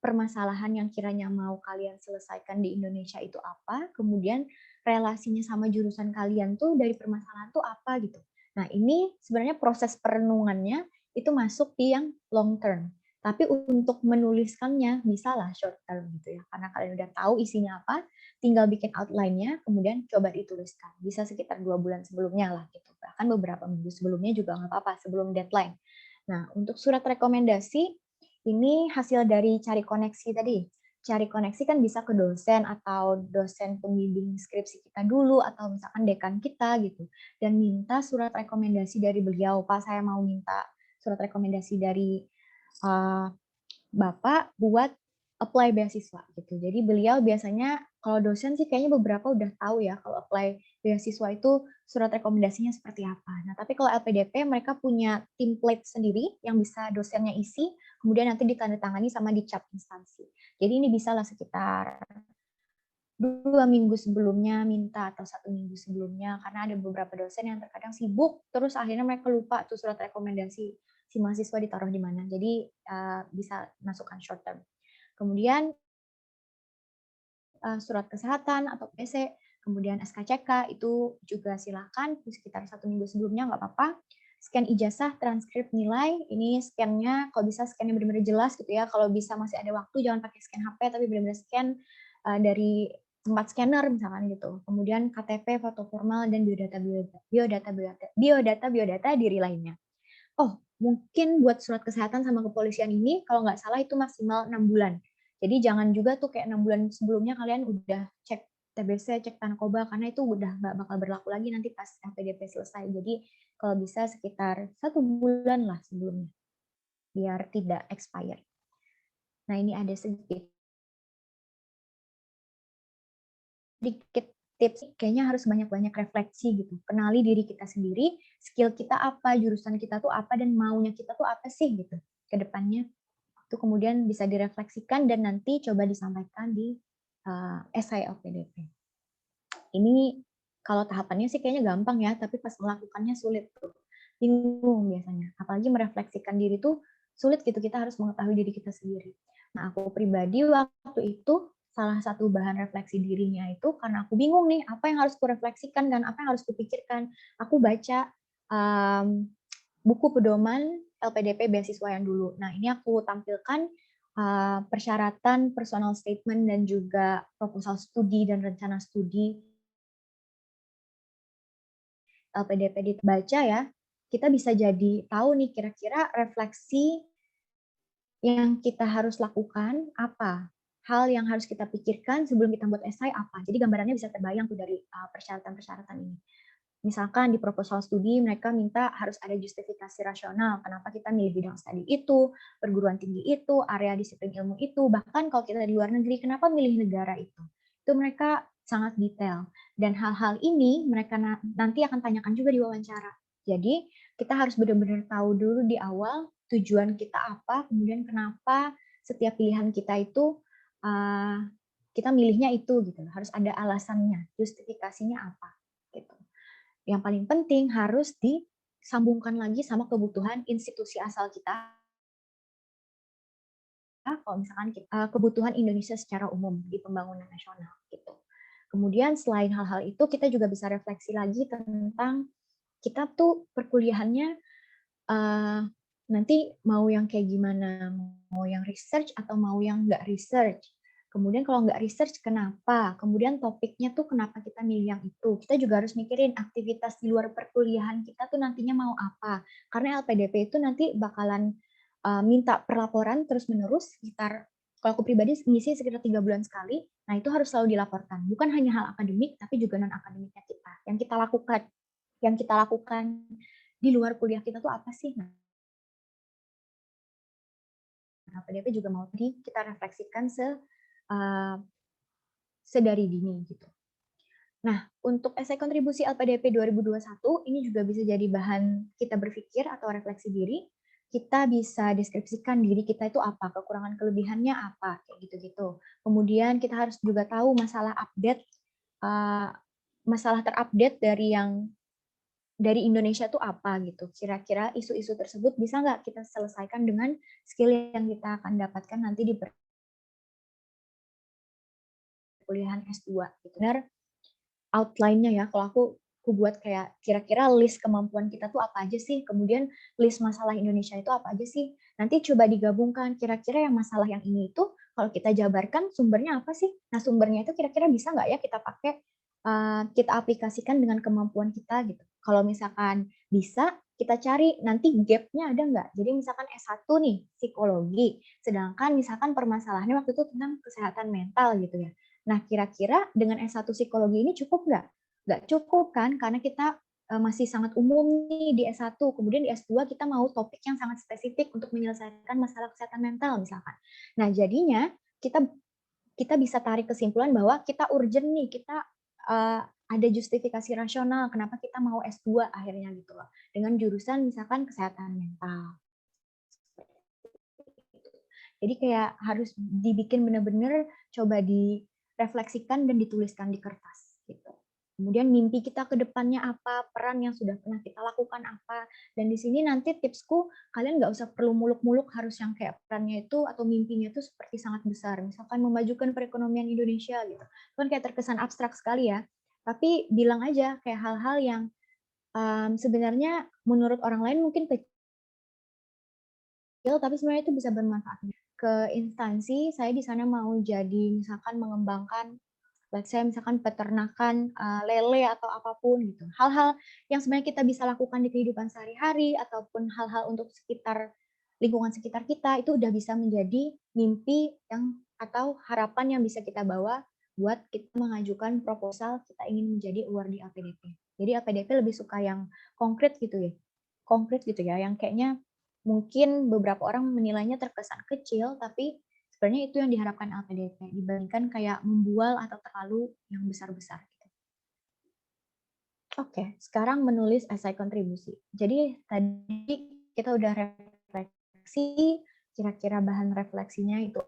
permasalahan yang kiranya mau kalian selesaikan di Indonesia itu apa, kemudian relasinya sama jurusan kalian tuh dari permasalahan tuh apa gitu. Nah, ini sebenarnya proses perenungannya itu masuk di yang long term. Tapi untuk menuliskannya bisalah short term gitu ya. Karena kalian udah tahu isinya apa, tinggal bikin outline-nya, kemudian coba dituliskan. Bisa sekitar 2 bulan sebelumnya lah gitu. Bahkan beberapa minggu sebelumnya juga nggak apa-apa, sebelum deadline. Nah, untuk surat rekomendasi, ini hasil dari cari koneksi tadi. Cari koneksi kan bisa ke dosen atau dosen pembimbing skripsi kita dulu, atau misalkan dekan kita gitu. Dan minta surat rekomendasi dari beliau. Pak, saya mau minta surat rekomendasi dari Bapak buat apply beasiswa gitu. Jadi beliau biasanya, kalau dosen sih kayaknya beberapa udah tahu ya kalau apply beasiswa itu surat rekomendasinya seperti apa. Nah, tapi kalau LPDP mereka punya template sendiri yang bisa dosennya isi, kemudian nanti ditandatangani sama dicap instansi. Jadi ini bisa lah sekitar 2 minggu sebelumnya minta atau 1 minggu sebelumnya, karena ada beberapa dosen yang terkadang sibuk, terus akhirnya mereka lupa tuh surat rekomendasi si mahasiswa ditaruh di mana. Jadi bisa masukkan short term. Kemudian surat kesehatan atau PC, kemudian SKCK itu juga silakan sekitar 1 minggu sebelumnya nggak apa-apa. Scan ijazah, transkrip nilai, ini scan-nya kalau bisa scan-nya benar-benar jelas gitu ya. Kalau bisa masih ada waktu jangan pakai scan HP tapi benar-benar scan dari tempat scanner misalkan gitu. Kemudian KTP, foto formal, dan biodata diri lainnya. Oh, mungkin buat surat kesehatan sama kepolisian ini kalau nggak salah itu maksimal 6 bulan. Jadi jangan juga tuh kayak 6 bulan sebelumnya kalian udah cek TBC, cek narkoba, karena itu udah nggak bakal berlaku lagi nanti pas LPDP selesai. Jadi kalau bisa sekitar 1 bulan lah sebelumnya, biar tidak expired. Nah, ini ada sedikit tips, kayaknya harus banyak-banyak refleksi gitu. Kenali diri kita sendiri, skill kita apa, jurusan kita tuh apa, dan maunya kita tuh apa sih gitu ke depannya. Itu kemudian bisa direfleksikan dan nanti coba disampaikan di esai LPDP. Ini kalau tahapannya sih kayaknya gampang ya, tapi pas melakukannya sulit tuh. Bingung biasanya. Apalagi merefleksikan diri tuh sulit gitu, kita harus mengetahui diri kita sendiri. Nah, aku pribadi waktu itu salah satu bahan refleksi dirinya itu karena aku bingung nih, apa yang harus kurefleksikan dan apa yang harus kupikirkan. Aku baca buku pedoman LPDP beasiswa yang dulu. Nah, ini aku tampilkan persyaratan personal statement dan juga proposal studi dan rencana studi LPDP dibaca ya, kita bisa jadi tahu nih kira-kira refleksi yang kita harus lakukan apa, hal yang harus kita pikirkan sebelum kita buat esai apa. Jadi gambarannya bisa terbayang tuh dari persyaratan-persyaratan ini. Misalkan di proposal studi mereka minta harus ada justifikasi rasional kenapa kita milih bidang studi itu, perguruan tinggi itu, area disiplin ilmu itu, bahkan kalau kita di luar negeri kenapa milih negara itu. Itu mereka sangat detail. Dan hal-hal ini mereka nanti akan tanyakan juga di wawancara. Jadi kita harus benar-benar tahu dulu di awal tujuan kita apa, kemudian kenapa setiap pilihan kita itu kita milihnya itu gitu. Harus ada alasannya, justifikasinya apa gitu. Yang paling penting harus disambungkan lagi sama kebutuhan institusi asal kita. Kalau misalkan kebutuhan Indonesia secara umum di pembangunan nasional gitu. Kemudian selain hal-hal itu kita juga bisa refleksi lagi tentang kita tuh perkuliahannya nanti mau yang kayak gimana, mau yang research atau mau yang nggak research. Kemudian kalau nggak research, kenapa? Kemudian topiknya tuh kenapa kita milih yang itu. Kita juga harus mikirin aktivitas di luar perkuliahan kita tuh nantinya mau apa. Karena LPDP itu nanti bakalan minta perlaporan terus-menerus sekitar, kalau aku pribadi ngisi sekitar 3 bulan sekali. Nah, itu harus selalu dilaporkan. Bukan hanya hal akademik, tapi juga non-akademiknya kita. Yang kita lakukan di luar kuliah kita tuh apa sih? Nah, LPDP juga mau kita refleksikan sedari dini gitu. Nah, untuk esai kontribusi LPDP 2021 ini juga bisa jadi bahan kita berpikir atau refleksi diri. Kita bisa deskripsikan diri kita itu apa, kekurangan kelebihannya apa, kayak gitu-gitu. Kemudian kita harus juga tahu masalah update masalah terupdate dari Indonesia tuh apa gitu. Kira-kira isu-isu tersebut bisa nggak kita selesaikan dengan skill yang kita akan dapatkan nanti di perkuliahan S2 gitu. Benar outline-nya ya, kalau aku buat kayak kira-kira list kemampuan kita tuh apa aja sih, kemudian list masalah Indonesia itu apa aja sih. Nanti coba digabungkan, kira-kira yang masalah yang ini itu kalau kita jabarkan sumbernya apa sih? Nah, sumbernya itu kira-kira bisa nggak ya kita pakai, kita aplikasikan dengan kemampuan kita gitu. Kalau misalkan bisa, kita cari nanti gap-nya ada nggak. Jadi misalkan S1 nih, psikologi, sedangkan misalkan permasalahannya waktu itu tentang kesehatan mental gitu ya. Nah, kira-kira dengan S1 psikologi ini cukup nggak? Nggak cukup kan, karena kita masih sangat umum nih di S1, kemudian di S2 kita mau topik yang sangat spesifik untuk menyelesaikan masalah kesehatan mental misalkan. Nah, jadinya kita kita bisa tarik kesimpulan bahwa kita urgent nih, kita ada justifikasi rasional kenapa kita mau S2 akhirnya gitu loh, dengan jurusan misalkan kesehatan mental. Jadi kayak harus dibikin benar-benar coba direfleksikan dan dituliskan di kertas gitu. Kemudian mimpi kita ke depannya apa, peran yang sudah pernah kita lakukan apa. Dan di sini nanti tipsku, kalian nggak usah perlu muluk-muluk harus yang kayak perannya itu atau mimpinya itu seperti sangat besar. Misalkan memajukan perekonomian Indonesia gitu. Kan kayak terkesan abstrak sekali ya. Tapi bilang aja kayak hal-hal yang sebenarnya menurut orang lain mungkin kecil, tapi sebenarnya itu bisa bermanfaat ke instansi. Saya di sana mau jadi misalkan mengembangkan, let's say misalkan peternakan lele atau apapun gitu. Hal-hal yang sebenarnya kita bisa lakukan di kehidupan sehari-hari ataupun hal-hal untuk lingkungan sekitar kita itu udah bisa menjadi mimpi yang atau harapan yang bisa kita bawa buat kita mengajukan proposal kita ingin menjadi award di APDP. Jadi APDP lebih suka yang konkret gitu ya. Konkret gitu ya, yang kayaknya mungkin beberapa orang menilainya terkesan kecil, tapi sebenarnya itu yang diharapkan LPDP dibandingkan kayak membual atau terlalu yang besar-besar. Gitu. Oke, sekarang menulis esai kontribusi. Jadi tadi kita udah refleksi, kira-kira bahan refleksinya itu.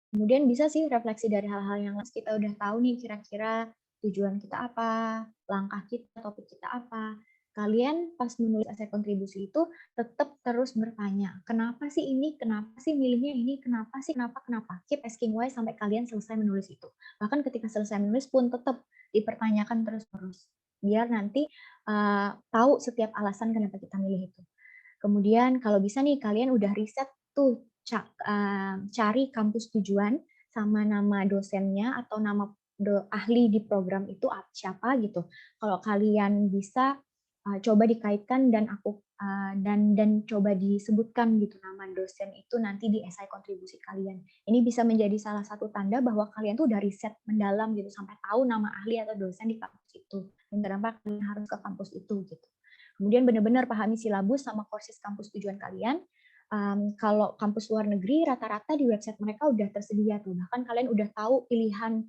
Kemudian bisa sih refleksi dari hal-hal yang kita udah tahu nih kira-kira tujuan kita apa, langkah kita, topik kita apa. Kalian pas menulis esai kontribusi itu tetap terus bertanya, kenapa sih ini, kenapa sih milihnya ini, kenapa sih, kenapa. Keep asking why sampai kalian selesai menulis itu. Bahkan ketika selesai menulis pun tetap dipertanyakan terus-terus. Biar nanti tahu setiap alasan kenapa kita milih itu. Kemudian kalau bisa nih kalian udah riset tuh cari kampus tujuan sama nama dosennya atau nama ahli di program itu siapa gitu. Kalau kalian bisa coba dikaitkan dan dan coba disebutkan gitu nama dosen itu nanti di esai kontribusi kalian. Ini bisa menjadi salah satu tanda bahwa kalian tuh udah riset mendalam gitu sampai tahu nama ahli atau dosen di kampus itu. Dan kenapa kalian harus ke kampus itu gitu. Kemudian benar-benar pahami silabus sama courses kampus tujuan kalian. Kalau kampus luar negeri, rata-rata di website mereka udah tersedia tuh. Bahkan kalian udah tahu pilihan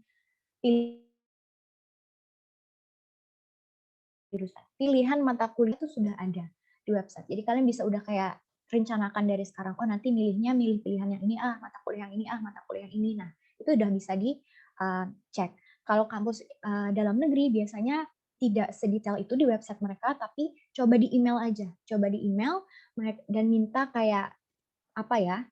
mata kuliah itu sudah ada di website. Jadi kalian bisa udah kayak rencanakan dari sekarang, oh nanti milih pilihan yang ini, mata kuliah yang ini, mata kuliah yang ini. Nah, itu udah bisa dicek. Kalau kampus dalam negeri biasanya tidak sedetail itu di website mereka, tapi coba di email aja. Coba di email dan minta kayak apa ya,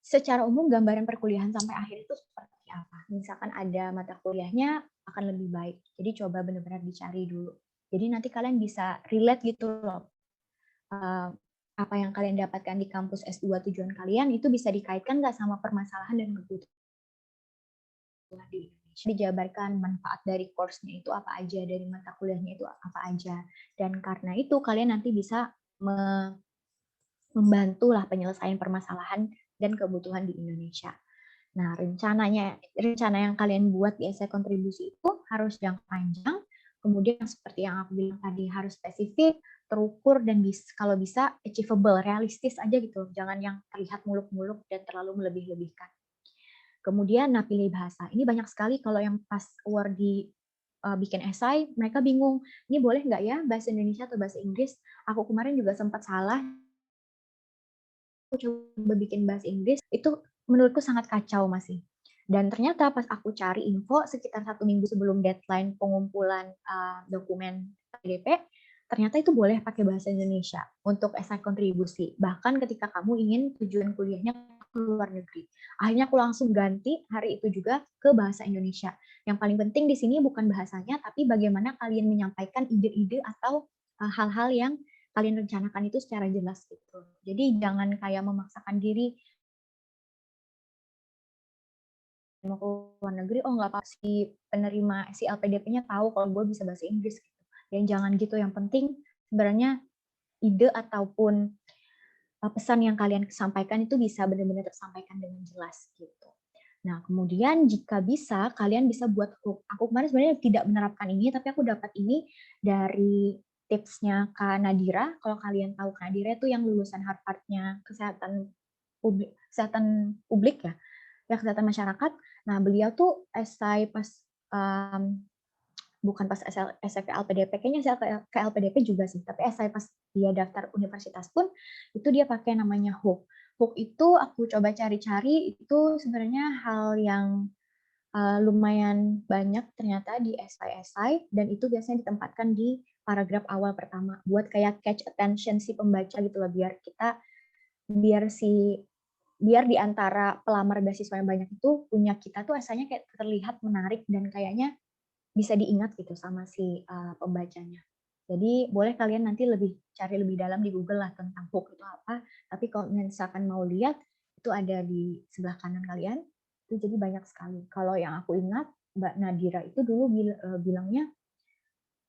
secara umum gambaran perkuliahan sampai akhir itu seperti apa. Misalkan ada mata kuliahnya akan lebih baik. Jadi coba benar-benar dicari dulu. Jadi nanti kalian bisa relate gitu loh. Apa yang kalian dapatkan di kampus S2 tujuan kalian itu bisa dikaitkan nggak sama permasalahan dan kebutuhan di Indonesia. Dijabarkan manfaat dari course-nya itu apa aja, dari mata kuliahnya itu apa aja. Dan karena itu kalian nanti bisa membantu lah penyelesaian permasalahan dan kebutuhan di Indonesia. Nah, rencana yang kalian buat di esai kontribusi itu harus jangka panjang, kemudian seperti yang aku bilang tadi harus spesifik, terukur, dan kalau bisa achievable, realistis aja gitu. Jangan yang terlihat muluk-muluk dan terlalu melebih-lebihkan. Kemudian, pilih bahasa. Ini banyak sekali kalau yang pas award bikin esai, mereka bingung, ini boleh nggak ya bahasa Indonesia atau bahasa Inggris? Aku kemarin juga sempat salah, aku coba bikin bahasa Inggris, itu menurutku sangat kacau masih. Dan ternyata pas aku cari info sekitar 1 minggu sebelum deadline pengumpulan dokumen PDP, ternyata itu boleh pakai bahasa Indonesia untuk esai kontribusi. Bahkan ketika kamu ingin tujuan kuliahnya ke luar negeri. Akhirnya aku langsung ganti hari itu juga ke bahasa Indonesia. Yang paling penting di sini bukan bahasanya, tapi bagaimana kalian menyampaikan ide-ide atau hal-hal yang kalian rencanakan itu secara jelas gitu. Jadi jangan kayak memaksakan diri mau ke luar negeri, oh nggak apa si penerima si LPDP-nya tahu kalau gue bisa bahasa Inggris gitu. Dan jangan gitu, yang penting sebenarnya ide ataupun pesan yang kalian sampaikan itu bisa benar-benar tersampaikan dengan jelas gitu. Nah, kemudian jika bisa, kalian bisa buat hook. Aku kemarin sebenarnya tidak menerapkan ini, tapi aku dapat ini dari tipsnya Kak Nadira. Kalau kalian tahu Kak Nadira itu yang lulusan Harvard-nya kesehatan publik ya, ya kesehatan masyarakat. Nah, beliau tuh esai pas bukan pas esai ke LPDP, kayaknya esai ke LPDP juga sih, tapi esai pas dia daftar universitas pun itu dia pakai namanya hook. Hook itu aku coba cari-cari, itu sebenarnya hal yang lumayan banyak ternyata di esai-esai, dan itu biasanya ditempatkan di paragraf awal pertama buat kayak catch attention si pembaca gitu loh, biar di antara pelamar beasiswa yang banyak itu punya kita tuh esainya kayak terlihat menarik dan kayaknya bisa diingat gitu sama si pembacanya. Jadi boleh kalian nanti cari lebih dalam di Google lah tentang hook itu apa. Tapi kalau misalkan mau lihat, itu ada di sebelah kanan kalian. Itu jadi banyak sekali. Kalau yang aku ingat, Mbak Nadira itu dulu bilangnya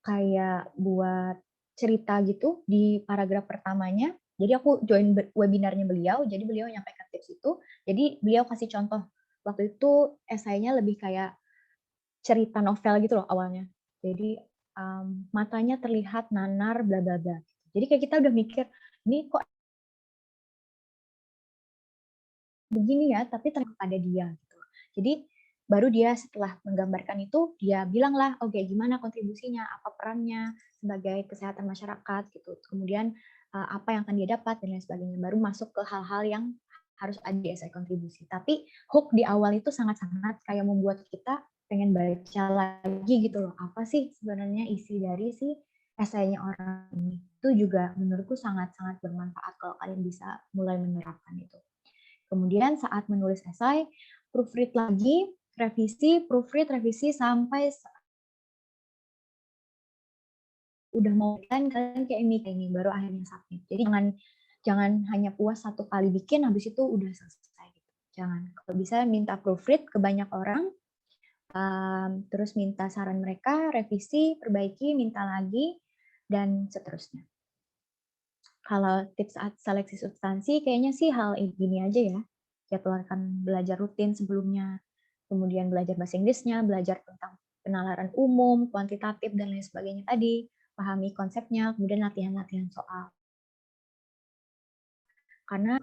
kayak buat cerita gitu di paragraf pertamanya. Jadi aku join webinarnya beliau, jadi beliau nyampaikan tips itu. Jadi beliau kasih contoh, waktu itu esainya lebih kayak cerita novel gitu loh awalnya. Jadi matanya terlihat nanar bla bla bla. Jadi kayak kita udah mikir, ini kok begini ya, tapi ternyata pada dia gitu. Jadi baru dia setelah menggambarkan itu, dia bilang lah, oke gimana kontribusinya, apa perannya sebagai kesehatan masyarakat gitu. Kemudian apa yang akan dia dapat dan lain sebagainya. Baru masuk ke hal-hal yang harus ada di esai kontribusi. Tapi hook di awal itu sangat-sangat kayak membuat kita pengen baca lagi gitu loh. Apa sih sebenarnya isi dari si esainya orang ini. Itu juga menurutku sangat-sangat bermanfaat kalau kalian bisa mulai menerapkan itu. Kemudian saat menulis esai, proofread lagi, revisi, proofread, revisi, sampai udah mau kan kalian kayak ini baru akhirnya submit. Jadi jangan hanya puas satu kali bikin, habis itu udah selesai. Jangan. Kalau bisa minta proofread ke banyak orang, terus minta saran mereka, revisi, perbaiki, minta lagi, dan seterusnya. Kalau tips saat seleksi substansi, kayaknya sih hal ini aja ya. Jadwalkan belajar rutin sebelumnya, kemudian belajar bahasa Inggrisnya, belajar tentang penalaran umum, kuantitatif, dan lain sebagainya tadi, pahami konsepnya, kemudian latihan-latihan soal. Karena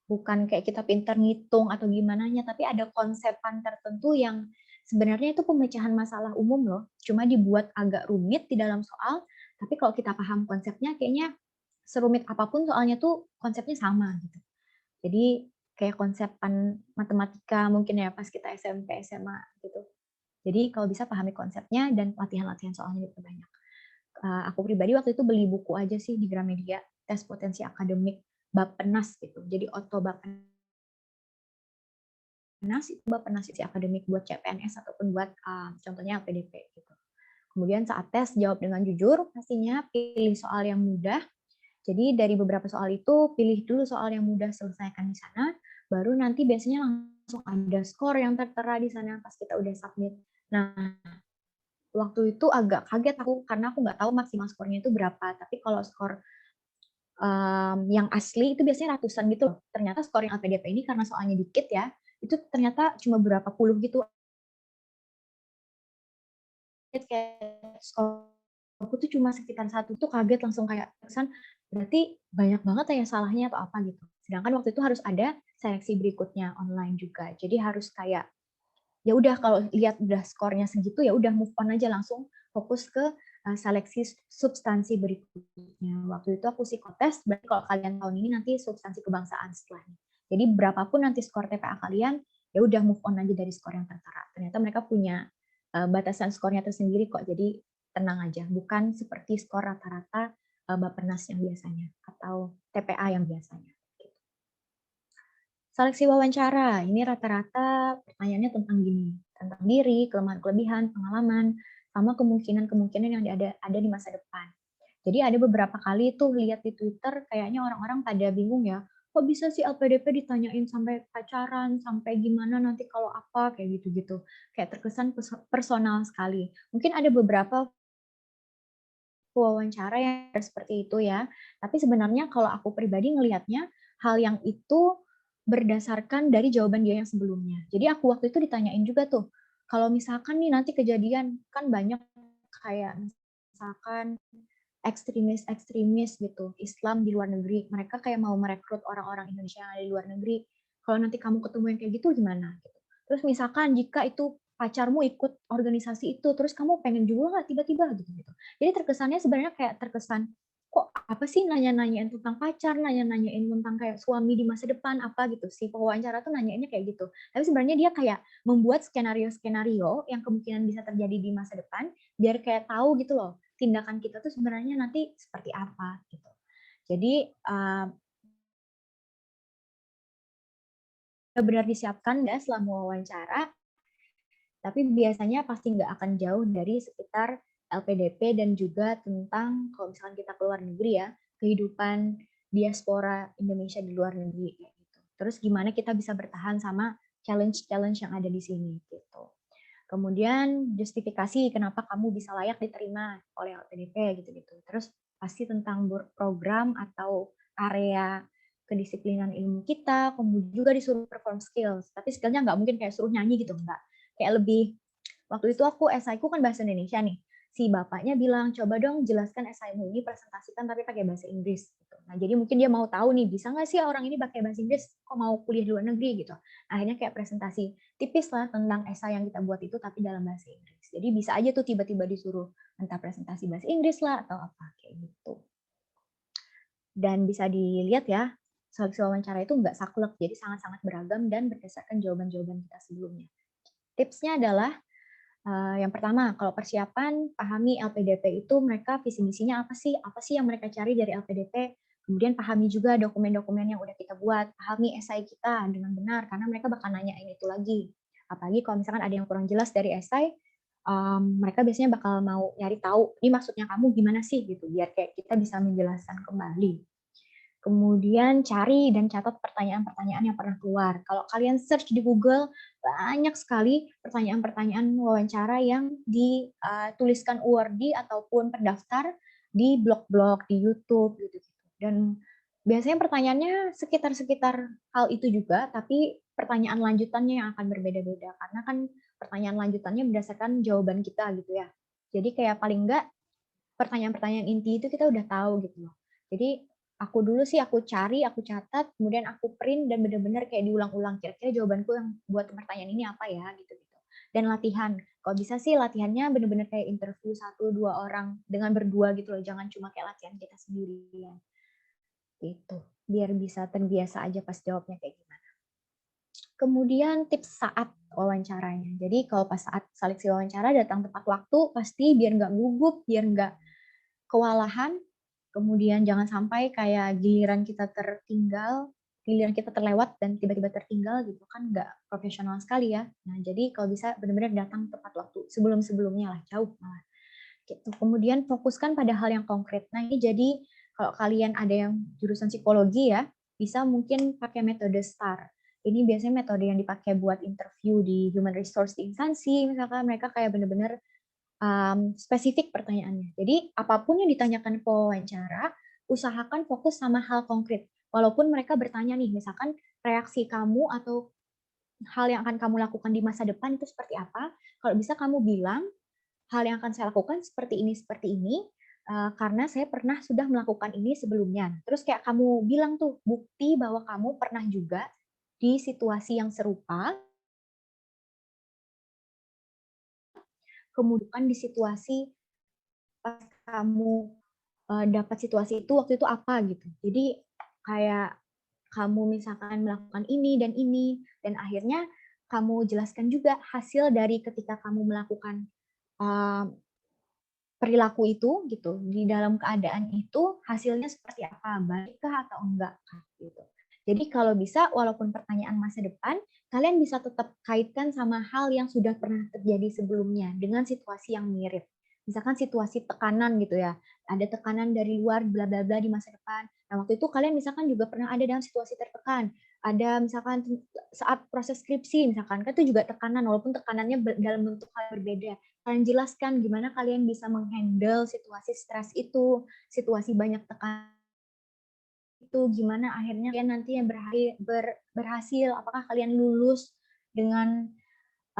bukan kayak kita pintar ngitung atau gimananya, tapi ada konsepan tertentu yang sebenarnya itu pemecahan masalah umum loh, cuma dibuat agak rumit di dalam soal, tapi kalau kita paham konsepnya, kayaknya serumit apapun soalnya tuh konsepnya sama gitu. Jadi kayak konsepan matematika mungkin ya pas kita SMP, SMA gitu. Jadi kalau bisa pahami konsepnya dan latihan-latihan soalnya diperbanyak. Aku pribadi waktu itu beli buku aja sih di Gramedia, tes potensi akademik Bappenas gitu. Jadi Otto Bappenas itu Bappenas isi akademik buat CPNS ataupun buat contohnya LPDP gitu. Kemudian saat tes jawab dengan jujur, pastinya pilih soal yang mudah. Jadi dari beberapa soal itu pilih dulu soal yang mudah, selesaikan di sana, baru nanti biasanya langsung ada skor yang tertera di sana pas kita udah submit. Nah, waktu itu agak kaget aku karena aku nggak tahu maksimal skornya itu berapa. Tapi kalau skor yang asli itu biasanya ratusan gitu loh. Ternyata skor yang LPDP ini karena soalnya dikit ya, itu ternyata cuma berapa puluh gitu. Kayak skorku tuh cuma sekitar 1, tuh kaget langsung kayak kesan berarti banyak banget ya salahnya atau apa gitu. Sedangkan waktu itu harus ada seleksi berikutnya online juga. Jadi harus kayak ya udah kalau lihat udah skornya segitu ya udah move on aja, langsung fokus ke seleksi substansi berikutnya. Waktu itu aku psikotes, berarti kalau kalian tahun ini nanti substansi kebangsaan setelahnya. Jadi berapapun nanti skor TPA kalian, ya udah move on aja dari skor yang tertera. Ternyata mereka punya batasan skornya tersendiri kok, jadi tenang aja, bukan seperti skor rata-rata Bappenas yang biasanya atau TPA yang biasanya. Seleksi wawancara, ini rata-rata pertanyaannya tentang gini, tentang diri, kelemahan-kelebihan, pengalaman, sama kemungkinan-kemungkinan yang ada di masa depan. Jadi ada beberapa kali tuh lihat di Twitter, kayaknya orang-orang pada bingung ya, kok bisa sih LPDP ditanyain sampai pacaran, sampai gimana nanti kalau apa, kayak gitu-gitu. Kayak terkesan personal sekali. Mungkin ada beberapa wawancara yang seperti itu ya, tapi sebenarnya kalau aku pribadi ngelihatnya, hal yang itu berdasarkan dari jawaban dia yang sebelumnya. Jadi aku waktu itu ditanyain juga tuh, kalau misalkan nih nanti kejadian, kan banyak kayak misalkan ekstremis gitu, Islam di luar negeri, mereka kayak mau merekrut orang-orang Indonesia yang ada di luar negeri. Kalau nanti kamu ketemu yang kayak gitu gimana? Gitu. Terus misalkan jika itu pacarmu ikut organisasi itu, terus kamu pengen juga nggak tiba-tiba gitu. Jadi terkesannya sebenarnya kayak terkesan, kok apa sih nanya-nanyain tentang pacar, nanya-nanyain tentang kayak suami di masa depan, apa gitu sih. Pewawancara tuh nanyainnya kayak gitu. Tapi sebenarnya dia kayak membuat skenario-skenario yang kemungkinan bisa terjadi di masa depan, biar kayak tahu gitu loh, tindakan kita tuh sebenarnya nanti seperti apa gitu. Jadi benar disiapkan ya selama wawancara, tapi biasanya pasti nggak akan jauh dari sekitar LPDP dan juga tentang kalau misalkan kita keluar negeri ya, kehidupan diaspora Indonesia di luar negeri kayak gitu. Terus gimana kita bisa bertahan sama challenge-challenge yang ada di sini gitu. Kemudian justifikasi kenapa kamu bisa layak diterima oleh LPDP gitu-gitu. Terus pasti tentang program atau area kedisiplinan ilmu kita, kemudian juga disuruh perform skills. Tapi skillnya nggak mungkin kayak suruh nyanyi gitu, nggak. Kayak lebih, waktu itu aku esaiku kan bahasa Indonesia nih. Si bapaknya bilang, coba dong jelaskan esaimu ini, presentasikan tapi pakai bahasa Inggris. Gitu. Nah, jadi mungkin dia mau tahu nih, bisa nggak sih orang ini pakai bahasa Inggris, kok mau kuliah di luar negeri gitu. Akhirnya kayak presentasi tipis lah tentang esai yang kita buat itu, tapi dalam bahasa Inggris. Jadi bisa aja tuh tiba-tiba disuruh entah presentasi bahasa Inggris lah, atau apa, kayak gitu. Dan bisa dilihat ya, seleksi wawancara itu nggak saklek, jadi sangat-sangat beragam dan berdasarkan jawaban-jawaban kita sebelumnya. Tipsnya adalah, yang pertama, kalau persiapan, pahami LPDP itu mereka visi misinya apa sih yang mereka cari dari LPDP, kemudian pahami juga dokumen-dokumen yang udah kita buat, pahami esai kita dengan benar, karena mereka bakal nanyain itu lagi. Apalagi kalau misalkan ada yang kurang jelas dari esai, mereka biasanya bakal mau nyari tahu, ini maksudnya kamu gimana sih gitu, biar kayak kita bisa menjelaskan kembali. Kemudian cari dan catat pertanyaan-pertanyaan yang pernah keluar. Kalau kalian search di Google, banyak sekali pertanyaan-pertanyaan wawancara yang dituliskan awardee ataupun pendaftar di blog-blog, di YouTube gitu. Dan biasanya pertanyaannya sekitar-sekitar hal itu juga, tapi pertanyaan lanjutannya yang akan berbeda-beda. Karena kan pertanyaan lanjutannya berdasarkan jawaban kita gitu ya. Jadi kayak paling enggak pertanyaan-pertanyaan inti itu kita udah tahu gitu loh. Jadi aku dulu sih aku cari, aku catat, kemudian aku print dan benar-benar kayak diulang-ulang. Kira-kira jawabanku yang buat pertanyaan ini apa ya gitu-gitu. Dan latihan. Kalau bisa sih latihannya benar-benar kayak interview 1-2 orang dengan berdua gitu loh. Jangan cuma kayak latihan kita sendirian. Gitu. Biar bisa terbiasa aja pas jawabnya kayak gimana. Kemudian tips saat wawancaranya. Jadi kalau pas saat seleksi wawancara datang tepat waktu, pasti biar nggak gugup, biar nggak kewalahan, kemudian jangan sampai kayak giliran kita tertinggal, giliran kita terlewat dan tiba-tiba tertinggal gitu kan nggak profesional sekali ya. Nah jadi kalau bisa benar-benar datang tepat waktu, sebelum-sebelumnya lah, jauh malah. Gitu. Kemudian fokuskan pada hal yang konkret. Nah ini jadi kalau kalian ada yang jurusan psikologi ya, bisa mungkin pakai metode STAR. Ini biasanya metode yang dipakai buat interview di human resource di instansi, misalkan mereka kayak benar-benar spesifik pertanyaannya. Jadi apapun yang ditanyakan pewawancara, usahakan fokus sama hal konkret. Walaupun mereka bertanya nih, misalkan reaksi kamu atau hal yang akan kamu lakukan di masa depan itu seperti apa, kalau bisa kamu bilang, hal yang akan saya lakukan seperti ini, karena saya pernah sudah melakukan ini sebelumnya. Terus kayak kamu bilang tuh, bukti bahwa kamu pernah juga di situasi yang serupa, kemudian di situasi pas kamu dapat situasi itu waktu itu apa gitu. Jadi kayak kamu misalkan melakukan ini dan akhirnya kamu jelaskan juga hasil dari ketika kamu melakukan perilaku itu gitu, di dalam keadaan itu hasilnya seperti apa, baikkah atau enggak gitu. Jadi kalau bisa walaupun pertanyaan masa depan, kalian bisa tetap kaitkan sama hal yang sudah pernah terjadi sebelumnya dengan situasi yang mirip. Misalkan situasi tekanan gitu ya, ada tekanan dari luar bla bla bla di masa depan. Nah, waktu itu kalian misalkan juga pernah ada dalam situasi tertekan. Ada misalkan saat proses skripsi misalkan, kan itu juga tekanan walaupun tekanannya dalam bentuk hal berbeda. Kalian jelaskan gimana kalian bisa menghandle situasi stres itu, situasi banyak tekanan itu, gimana akhirnya kalian nanti yang berhasil, apakah kalian lulus dengan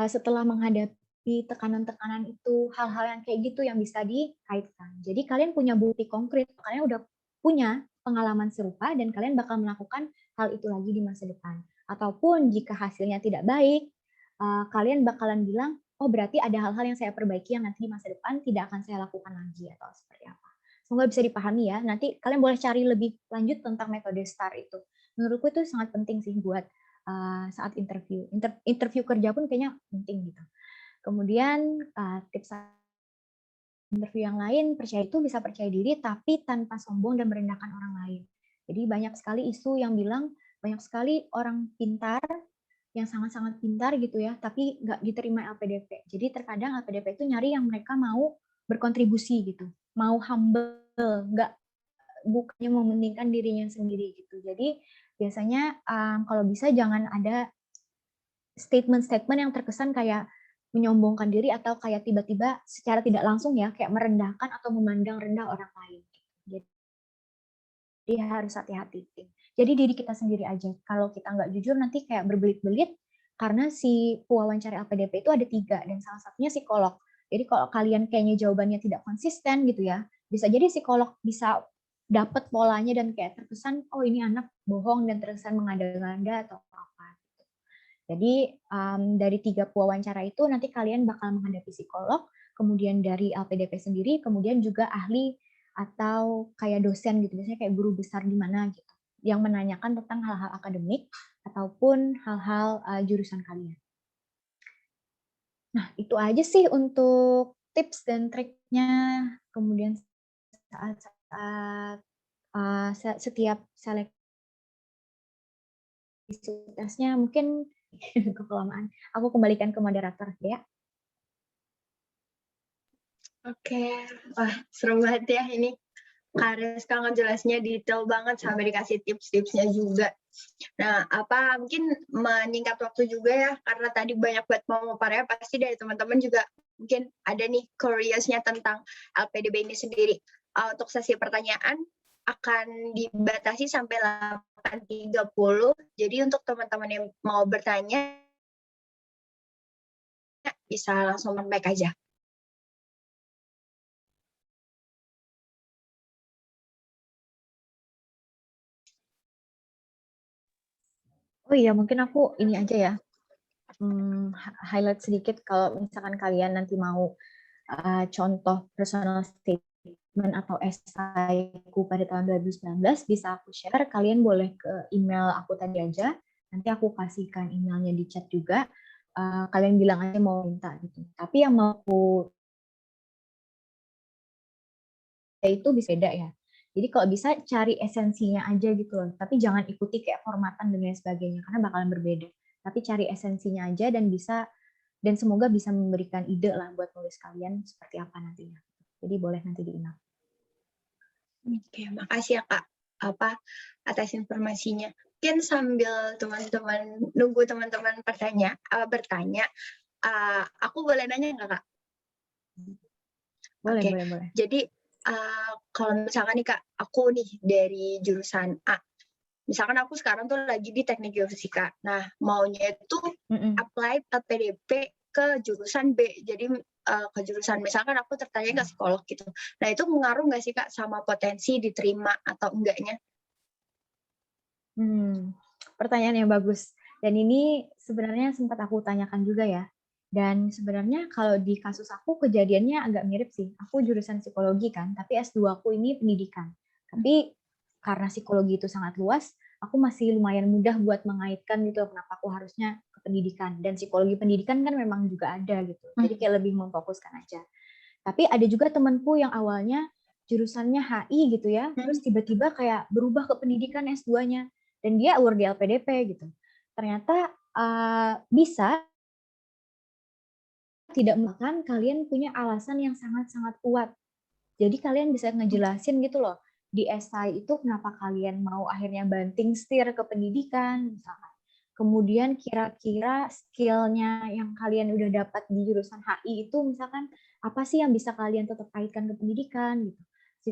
setelah menghadapi tekanan-tekanan itu, hal-hal yang kayak gitu yang bisa dikaitkan. Jadi kalian punya bukti konkret, kalian udah punya pengalaman serupa dan kalian bakal melakukan hal itu lagi di masa depan. Ataupun jika hasilnya tidak baik, kalian bakalan bilang, oh berarti ada hal-hal yang saya perbaiki yang nanti di masa depan tidak akan saya lakukan lagi atau seperti apa. Semoga bisa dipahami ya. Nanti kalian boleh cari lebih lanjut tentang metode STAR itu. Menurutku itu sangat penting sih buat saat interview. Interview kerja pun kayaknya penting gitu. Kemudian tips interview yang lain, bisa percaya diri tapi tanpa sombong dan merendahkan orang lain. Jadi banyak sekali isu yang bilang banyak sekali orang pintar yang sangat-sangat pintar gitu ya, tapi nggak diterima LPDP. Jadi terkadang LPDP itu nyari yang mereka mau berkontribusi gitu, mau humble, bukannya mementingkan dirinya sendiri gitu. Jadi biasanya kalau bisa jangan ada statement-statement yang terkesan kayak menyombongkan diri atau kayak tiba-tiba secara tidak langsung ya kayak merendahkan atau memandang rendah orang lain. Jadi harus hati-hati. Jadi diri kita sendiri aja. Kalau kita nggak jujur nanti kayak berbelit-belit karena si pewawancara LPDP itu ada 3 dan salah satunya psikolog. Jadi kalau kalian kayaknya jawabannya tidak konsisten gitu ya, bisa jadi psikolog bisa dapat polanya dan kayak terkesan oh ini anak bohong dan terkesan mengada-ngada atau apa. Jadi dari 3 pewawancara itu nanti kalian bakal menghadapi psikolog, kemudian dari LPDP sendiri, kemudian juga ahli atau kayak dosen gitu, biasanya kayak guru besar di mana gitu, yang menanyakan tentang hal-hal akademik ataupun hal-hal jurusan kalian. Nah, itu aja sih untuk tips dan triknya. Kemudian saat-saat setiap seleksi tesnya mungkin kelamaan. Aku kembalikan ke moderator ya. Oke, wah seru banget ya ini. Kariska ngejelasnya detail banget sampai dikasih tips-tipsnya juga. Nah, mungkin menyingkat waktu juga ya, karena tadi banyak banget pemaparannya, pasti dari teman-teman juga mungkin ada nih curiousnya tentang LPDP ini sendiri. Untuk sesi pertanyaan akan dibatasi sampai 8.30, jadi untuk teman-teman yang mau bertanya, bisa langsung mic aja. Oh iya, mungkin aku ini aja ya, highlight sedikit kalau misalkan kalian nanti mau contoh personal statement atau esaiku pada tahun 2019, bisa aku share, kalian boleh ke email aku tadi aja, nanti aku kasihkan emailnya di chat juga, kalian bilang aja mau minta gitu. Tapi yang mau aku itu bisa beda ya. Jadi kalau bisa cari esensinya aja gitu loh, tapi jangan ikuti kayak formatan dan lain sebagainya karena bakalan berbeda. Tapi cari esensinya aja dan semoga bisa memberikan ide lah buat nulis kalian seperti apa nantinya. Jadi boleh nanti di-email. Oke, makasih ya Kak atas informasinya. Mungkin sambil teman-teman nunggu teman-teman bertanya, aku boleh nanya nggak Kak? Boleh, Oke. boleh. Jadi kalau misalkan nih Kak, aku nih dari jurusan A. Misalkan aku sekarang tuh lagi di teknik geofisika. Nah, maunya itu apply LPDP ke jurusan B. Jadi ke jurusan, misalkan aku tertarik ke psikolog gitu. Nah, itu mengaruh nggak sih Kak sama potensi diterima atau enggaknya? Pertanyaan yang bagus. Dan ini sebenarnya sempat aku tanyakan juga ya. Dan sebenarnya kalau di kasus aku kejadiannya agak mirip sih. Aku jurusan psikologi kan, tapi S2 aku ini pendidikan. Tapi karena psikologi itu sangat luas, aku masih lumayan mudah buat mengaitkan gitu kenapa aku harusnya ke pendidikan. Dan psikologi pendidikan kan memang juga ada gitu. Jadi kayak lebih memfokuskan aja. Tapi ada juga temanku yang awalnya jurusannya HI gitu ya, terus tiba-tiba kayak berubah ke pendidikan S2-nya. Dan dia award di LPDP gitu. Ternyata bisa tidak makan kalian punya alasan yang sangat-sangat kuat. Jadi kalian bisa ngejelasin gitu loh, di esai itu kenapa kalian mau akhirnya banting setir ke pendidikan, misalkan. Kemudian kira-kira skill-nya yang kalian udah dapat di jurusan HI itu misalkan apa sih yang bisa kalian tetap kaitkan ke pendidikan gitu.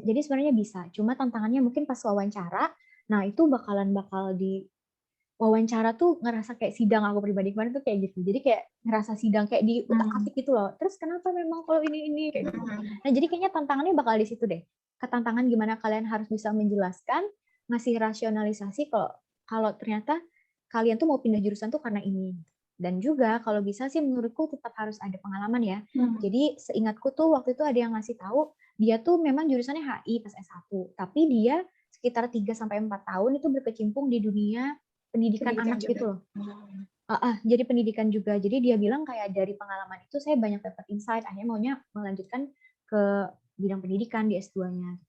Jadi sebenarnya bisa, cuma tantangannya mungkin pas wawancara, nah itu bakal di wawancara tuh ngerasa kayak sidang aku pribadi kemarin tuh kayak gitu. Jadi kayak ngerasa sidang kayak di utak-atik gitu loh. Terus kenapa memang kalau ini kayak gitu. Nah, jadi kayaknya tantangannya bakal di situ deh. Ketantangan gimana kalian harus bisa menjelaskan, ngasih rasionalisasi kalau ternyata kalian tuh mau pindah jurusan tuh karena ini. Dan juga kalau bisa sih menurutku tetap harus ada pengalaman ya. Jadi seingatku tuh waktu itu ada yang ngasih tahu dia tuh memang jurusannya HI pas S1, tapi dia sekitar 3 sampai 4 tahun itu berkecimpung di dunia pendidikan anak juga. Gitu loh. Jadi pendidikan juga. Jadi dia bilang kayak dari pengalaman itu saya banyak dapat insight, akhirnya maunya melanjutkan ke bidang pendidikan di S2-nya.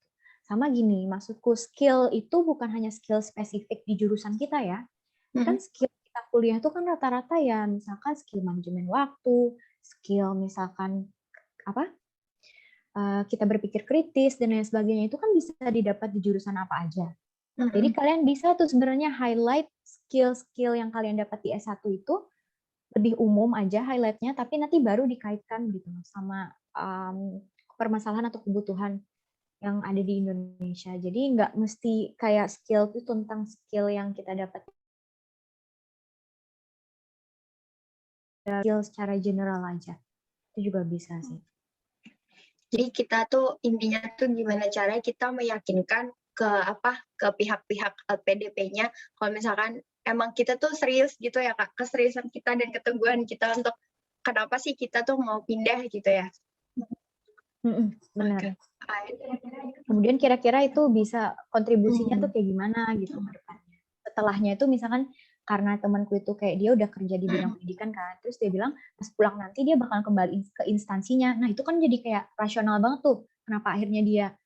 Sama gini, maksudku skill itu bukan hanya skill spesifik di jurusan kita ya. Kan skill kita kuliah itu kan rata-rata ya misalkan skill manajemen waktu, skill misalkan kita berpikir kritis dan lain sebagainya itu kan bisa didapat di jurusan apa aja. Jadi kalian bisa tuh sebenarnya highlight skill-skill yang kalian dapat di S1 itu lebih umum aja highlightnya, tapi nanti baru dikaitkan gitu sama permasalahan atau kebutuhan yang ada di Indonesia. Jadi nggak mesti kayak skill itu tentang skill yang kita dapat skill secara general aja. Itu juga bisa sih. Jadi kita tuh intinya tuh gimana caranya kita meyakinkan ke pihak-pihak LPDP-nya kalau misalkan emang kita tuh serius gitu ya Kak, keseriusan kita dan keteguhan kita untuk kenapa sih kita tuh mau pindah gitu ya. Benar. Kemudian kira-kira itu bisa kontribusinya tuh kayak gimana gitu ke depannya. Setelahnya itu misalkan karena temanku itu kayak dia udah kerja di bidang pendidikan kan, terus dia bilang pas pulang nanti dia bakal kembali ke instansinya. Nah itu kan jadi kayak rasional banget tuh, kenapa akhirnya dia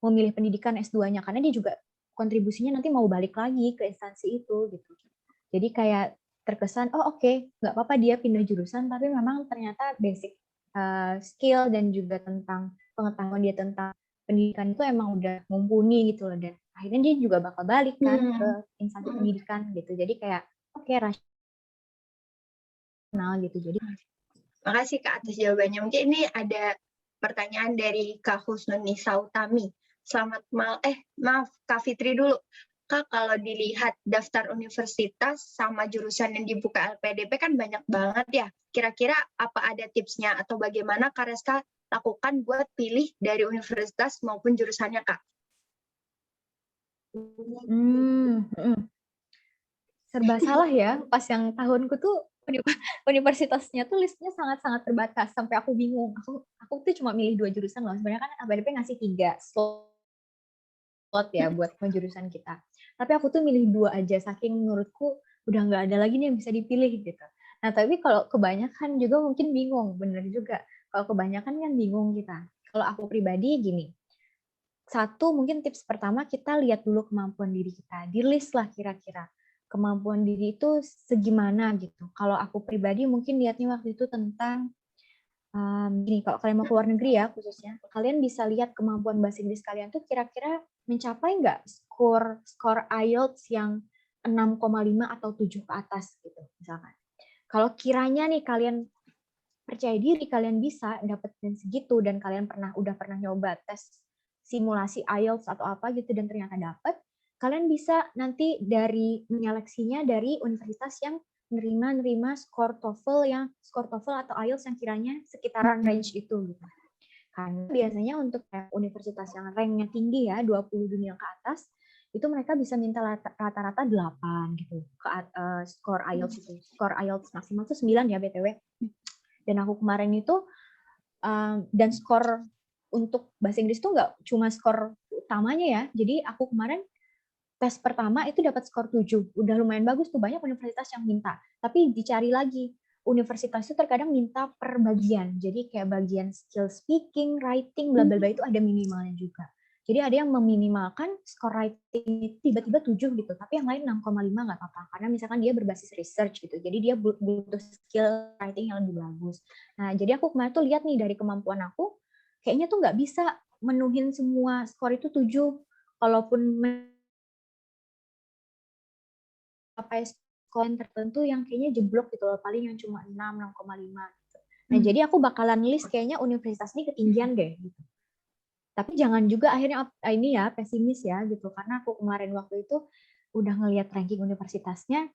memilih pendidikan S2-nya, karena dia juga kontribusinya nanti mau balik lagi ke instansi itu gitu. Jadi kayak terkesan, oh oke, nggak apa-apa dia pindah jurusan, tapi memang ternyata basic skill dan juga tentang pengetahuan dia tentang pendidikan itu emang udah mumpuni gitu loh, dan akhirnya dia juga bakal balik kan ke instansi pendidikan gitu. Jadi kayak oke, rasional gitu. Jadi makasih Kak atas jawabannya. Mungkin ini ada pertanyaan dari Kak Husnuni Sautami. Maaf Kak Fitri dulu. Kak, kalau dilihat daftar universitas sama jurusan yang dibuka LPDP kan banyak banget ya. Kira-kira apa ada tipsnya atau bagaimana Kak Reska lakukan buat pilih dari universitas maupun jurusannya Kak? Serba salah ya, pas yang tahunku tuh universitasnya tuh listnya sangat-sangat terbatas sampai aku bingung. Aku tuh cuma milih 2 jurusan loh. Sebenarnya kan LPDP ngasih 3 slot ya buat jurusan kita. Tapi aku tuh milih 2 aja saking menurutku udah nggak ada lagi nih yang bisa dipilih gitu. Nah, tapi kalau kebanyakan juga mungkin bingung, bener juga. Kalau kebanyakan kan bingung kita. Kalau aku pribadi gini, satu mungkin tips pertama kita lihat dulu kemampuan diri kita, di list lah kira-kira kemampuan diri itu segimana gitu. Kalau aku pribadi mungkin lihatnya waktu itu tentang gini, kalau kalian mau keluar negeri ya khususnya, kalian bisa lihat kemampuan bahasa Inggris kalian tuh kira-kira mencapai nggak skor IELTS yang 6,5 atau 7 ke atas gitu misalkan. Kalau kiranya nih kalian percaya diri kalian bisa dapetin segitu dan kalian udah pernah nyoba tes simulasi IELTS atau apa gitu dan ternyata dapet, kalian bisa nanti dari menyeleksinya dari universitas yang nerima skor TOEFL atau IELTS yang kiranya sekitaran range itu gitu. Karena biasanya untuk universitas yang ranknya tinggi ya, 20 dunia ke atas, itu mereka bisa minta rata-rata 8 gitu ke skor IELTS itu. Skor IELTS maksimal itu 9 ya BTW. Dan aku kemarin itu dan skor untuk bahasa Inggris itu nggak cuma skor utamanya ya. Jadi aku kemarin tes pertama itu dapat skor 7. Udah lumayan bagus tuh, banyak universitas yang minta. Tapi dicari lagi. Universitas itu terkadang minta per bagian. Jadi kayak bagian skill speaking, writing, bla bla bla itu ada minimalnya juga. Jadi ada yang meminimalkan skor writing tiba-tiba 7 gitu, tapi yang lain 6,5 nggak apa-apa. Karena misalkan dia berbasis research gitu. Jadi dia butuh skill writing yang lebih bagus. Nah, jadi aku kemarin tuh lihat nih dari kemampuan aku, kayaknya tuh nggak bisa menuhin semua skor itu 7. Kalaupun sampai skor tertentu yang kayaknya jeblok gitu loh, paling yang cuma 6, 6,5 gitu. Nah, jadi aku bakalan list kayaknya universitas ini ketinggian deh gitu. Tapi jangan juga akhirnya ini ya pesimis ya gitu, karena aku kemarin waktu itu udah ngelihat ranking universitasnya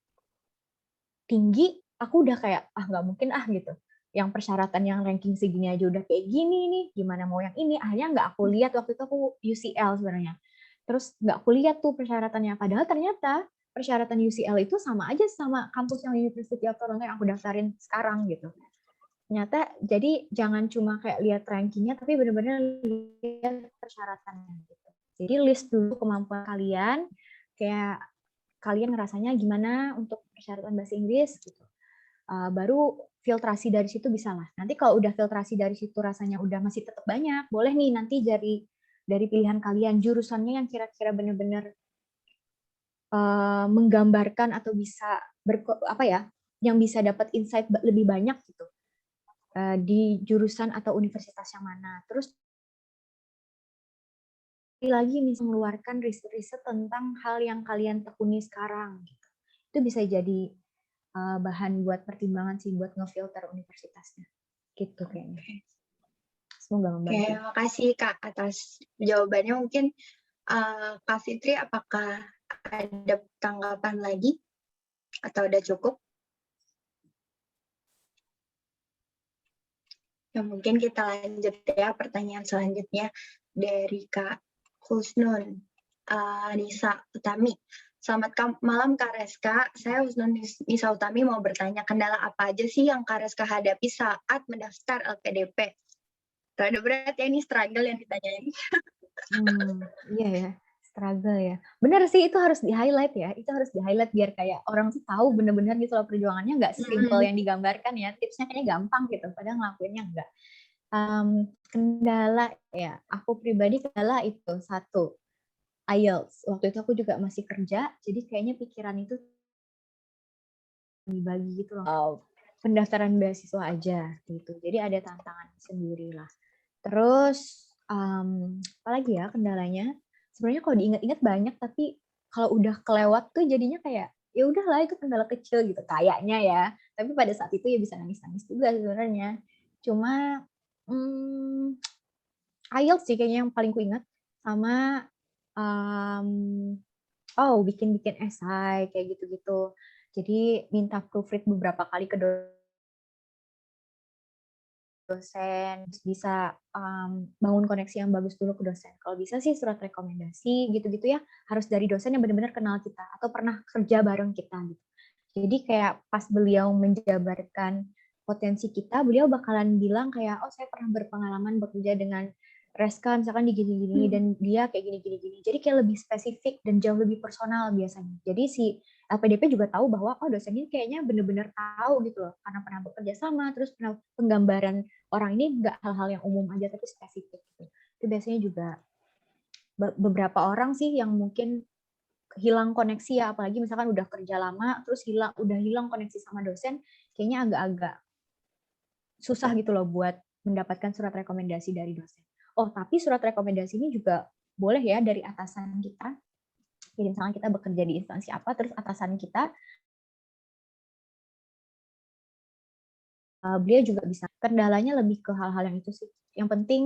tinggi, aku udah kayak nggak mungkin gitu. Yang persyaratan yang ranking segini aja udah kayak gini nih, gimana mau yang ini? Akhirnya nggak aku lihat, waktu itu aku UCL sebenarnya. Terus nggak aku lihat tuh persyaratannya, padahal ternyata persyaratan UCL itu sama aja sama kampus yang University of Toronto yang aku daftarin sekarang gitu. Ternyata jadi jangan cuma kayak lihat rankingnya, tapi benar-benar lihat persyaratannya gitu. Jadi list dulu kemampuan kalian, kayak kalian ngerasanya gimana untuk persyaratan bahasa Inggris gitu. Baru filtrasi dari situ bisa lah. Nanti kalau udah filtrasi dari situ rasanya udah masih tetap banyak, boleh nih nanti dari pilihan kalian jurusannya yang kira-kira benar-benar menggambarkan atau bisa yang bisa dapat insight lebih banyak gitu di jurusan atau universitas yang mana. Terus lagi nih mengeluarkan riset-riset tentang hal yang kalian tekuni sekarang gitu. Itu bisa jadi bahan buat pertimbangan sih buat ngefilter universitasnya. Gitu kayaknya. Semoga membantu. Oke, makasih Kak atas jawabannya. Mungkin Kak Fitri, apakah ada tanggapan lagi atau udah cukup? Ya, mungkin kita lanjut ya pertanyaan selanjutnya dari Kak Husnun Nisa Utami. Selamat malam Kak Reska, saya Husnun Nisa Utami mau bertanya kendala apa aja sih yang Kak Reska hadapi saat mendaftar LPDP? Rada berat ya, ini struggle yang ditanyain. Iya ya, struggle ya. Bener sih, itu harus di-highlight ya. Itu harus di-highlight biar kayak orang tuh tahu bener-bener gitu loh perjuangannya nggak sesimpel yang digambarkan ya. Tipsnya kayaknya gampang gitu, padahal ngelakuinnya enggak. Kendala ya, aku pribadi kendala itu satu, IELTS. Waktu itu aku juga masih kerja, jadi kayaknya pikiran itu dibagi gitu loh. Pendaftaran beasiswa aja gitu. Jadi ada tantangan sendiri lah. Terus apalagi ya kendalanya? Sebenarnya kalau diingat-ingat banyak, tapi kalau udah kelewat tuh jadinya kayak ya udahlah itu kendala kecil gitu kayaknya ya. Tapi pada saat itu ya bisa nangis-nangis juga sebenarnya. Cuma IELTS sih kayaknya yang paling ku ingat, sama bikin-bikin esai kayak gitu-gitu. Jadi minta proofread beberapa kali ke dosen, bisa bangun koneksi yang bagus dulu ke dosen. Kalau bisa sih surat rekomendasi gitu-gitu ya, harus dari dosen yang benar-benar kenal kita atau pernah kerja bareng kita gitu. Jadi kayak pas beliau menjabarkan potensi kita, beliau bakalan bilang kayak, oh saya pernah berpengalaman bekerja dengan Reska misalkan di gini-gini dan dia kayak gini-gini. Jadi kayak lebih spesifik dan jauh lebih personal biasanya. Jadi si LPDP juga tahu bahwa dosen ini kayaknya benar-benar tahu gitu loh, karena pernah bekerja sama, terus pernah penggambaran orang ini nggak hal-hal yang umum aja tapi spesifik gitu. Itu biasanya juga beberapa orang sih yang mungkin hilang koneksi ya, apalagi misalkan udah kerja lama terus udah hilang koneksi sama dosen, kayaknya agak-agak susah gitu loh buat mendapatkan surat rekomendasi dari dosen. Oh, tapi surat rekomendasi ini juga boleh ya dari atasan kita. Jadi misalnya kita bekerja di instansi apa, terus atasan kita beliau juga bisa. Kendalanya lebih ke hal-hal yang itu sih. Yang penting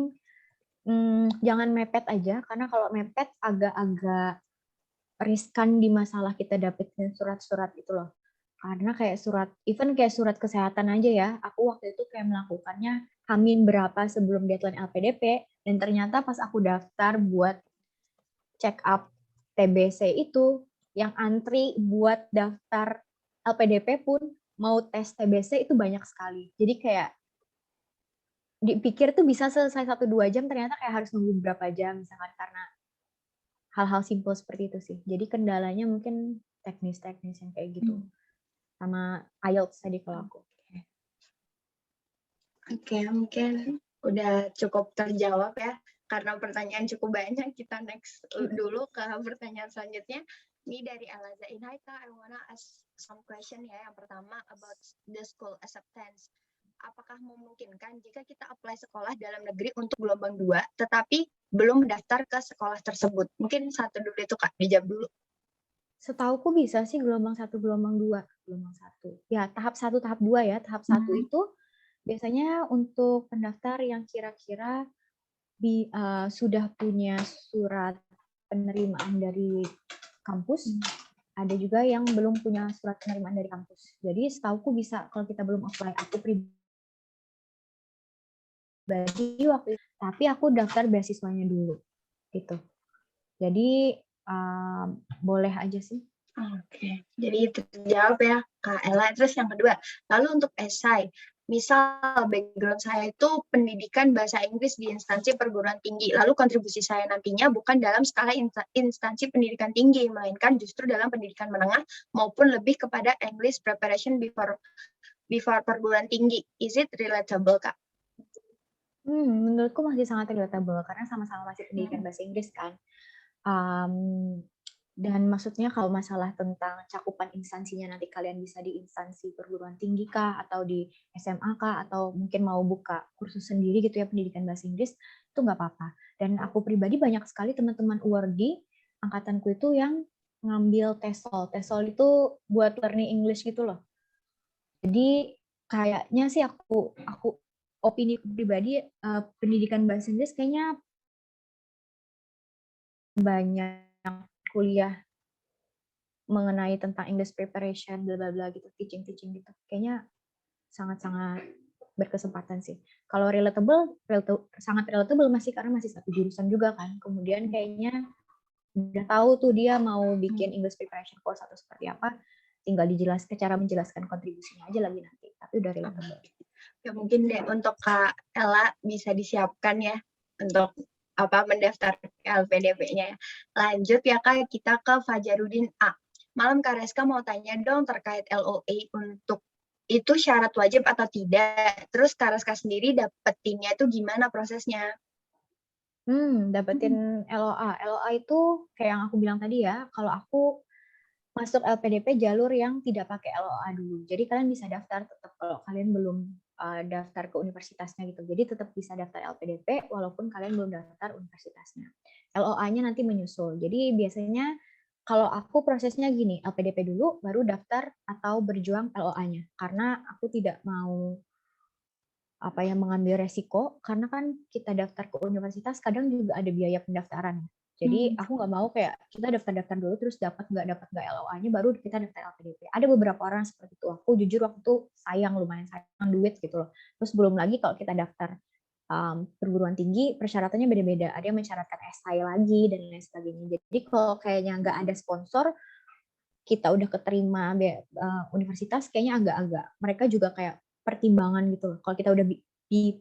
jangan mepet aja, karena kalau mepet agak-agak riskan di masalah kita dapetin surat-surat itu loh. Karena kayak kayak surat kesehatan aja ya, aku waktu itu kayak melakukannya hamin berapa sebelum deadline LPDP, dan ternyata pas aku daftar buat check up TBC itu, yang antri buat daftar LPDP pun mau tes TBC itu banyak sekali. Jadi kayak dipikir tuh bisa selesai 1-2 jam, ternyata kayak harus nunggu berapa jam misalkan karena hal-hal simpel seperti itu sih. Jadi kendalanya mungkin teknis-teknis yang kayak gitu. Sama IELTS tadi kalau aku. Oke, mungkin udah cukup terjawab ya. Karena pertanyaan cukup banyak, kita next dulu ke pertanyaan selanjutnya. Ini dari Alazain. Hai Kak, I wanna ask some question ya. Yang pertama about the school acceptance. Apakah memungkinkan jika kita apply sekolah dalam negeri untuk gelombang 2, tetapi belum mendaftar ke sekolah tersebut? Mungkin satu dulu itu Kak, dijawab dulu. Setauku bisa sih gelombang 1, gelombang 2. Gelombang 1. Ya, tahap 1, tahap 2 ya. Tahap 1 itu biasanya untuk pendaftar yang kira-kira sudah punya surat penerimaan dari kampus, ada juga yang belum punya surat penerimaan dari kampus. Jadi setauku bisa kalau kita belum apply. Aku pribadi waktu itu, tapi aku daftar beasiswanya dulu gitu. Jadi boleh aja sih. Oke, jadi terjawab ya Kak Ella. Terus yang kedua, lalu untuk esai, misal background saya itu pendidikan bahasa Inggris di instansi perguruan tinggi, lalu kontribusi saya nantinya bukan dalam skala instansi pendidikan tinggi, melainkan justru dalam pendidikan menengah maupun lebih kepada English preparation before perguruan tinggi. Is it relatable Kak? Menurutku masih sangat relatable karena sama-sama masih pendidikan bahasa Inggris kan. Dan maksudnya kalau masalah tentang cakupan instansinya nanti kalian bisa di instansi perguruan tinggi kah atau di SMA kah atau mungkin mau buka kursus sendiri gitu ya pendidikan bahasa Inggris, itu nggak apa-apa. Dan aku pribadi banyak sekali teman-teman UWRDI angkatanku itu yang ngambil TESOL. TESOL itu buat learning English gitu loh. Jadi kayaknya sih aku opini pribadi pendidikan bahasa Inggris kayaknya banyak kuliah mengenai tentang English preparation bla bla bla gitu, teaching gitu. Kayaknya sangat-sangat berkesempatan sih. Kalau sangat relatable masih karena masih satu jurusan juga kan. Kemudian kayaknya udah tahu tuh dia mau bikin English preparation course atau seperti apa, tinggal dijelaskan cara menjelaskan kontribusinya aja lagi nanti. Tapi udah relatable. Ya mungkin deh untuk Kak Ella bisa disiapkan ya untuk mendaftar LPDP-nya. Lanjut ya Kak, kita ke Fajarudin A. Malam Kak Reska mau tanya dong terkait LOA untuk itu syarat wajib atau tidak? Terus Kak Reska sendiri dapetinnya itu gimana prosesnya? Dapetin LOA. LOA itu kayak yang aku bilang tadi ya, kalau aku masuk LPDP jalur yang tidak pakai LOA dulu. Jadi kalian bisa daftar tetap kalau kalian belum daftar ke universitasnya gitu. Jadi tetap bisa daftar LPDP walaupun kalian belum daftar universitasnya. LOA-nya nanti menyusul. Jadi biasanya kalau aku prosesnya gini, LPDP dulu baru daftar atau berjuang LOA-nya. Karena aku tidak mau mengambil resiko karena kan kita daftar ke universitas kadang juga ada biaya pendaftaran. Jadi aku nggak mau kayak kita daftar dulu terus dapat nggak LOA-nya baru kita daftar LPDP. Ada beberapa orang seperti itu. Aku jujur waktu itu lumayan sayang duit gitu loh. Terus belum lagi kalau kita daftar perguruan tinggi persyaratannya beda-beda. Ada yang mensyaratkan esai lagi dan lain sebagainya. Jadi kalau kayaknya nggak ada sponsor kita udah keterima universitas kayaknya agak-agak mereka juga kayak pertimbangan gitu loh. Kalau kita udah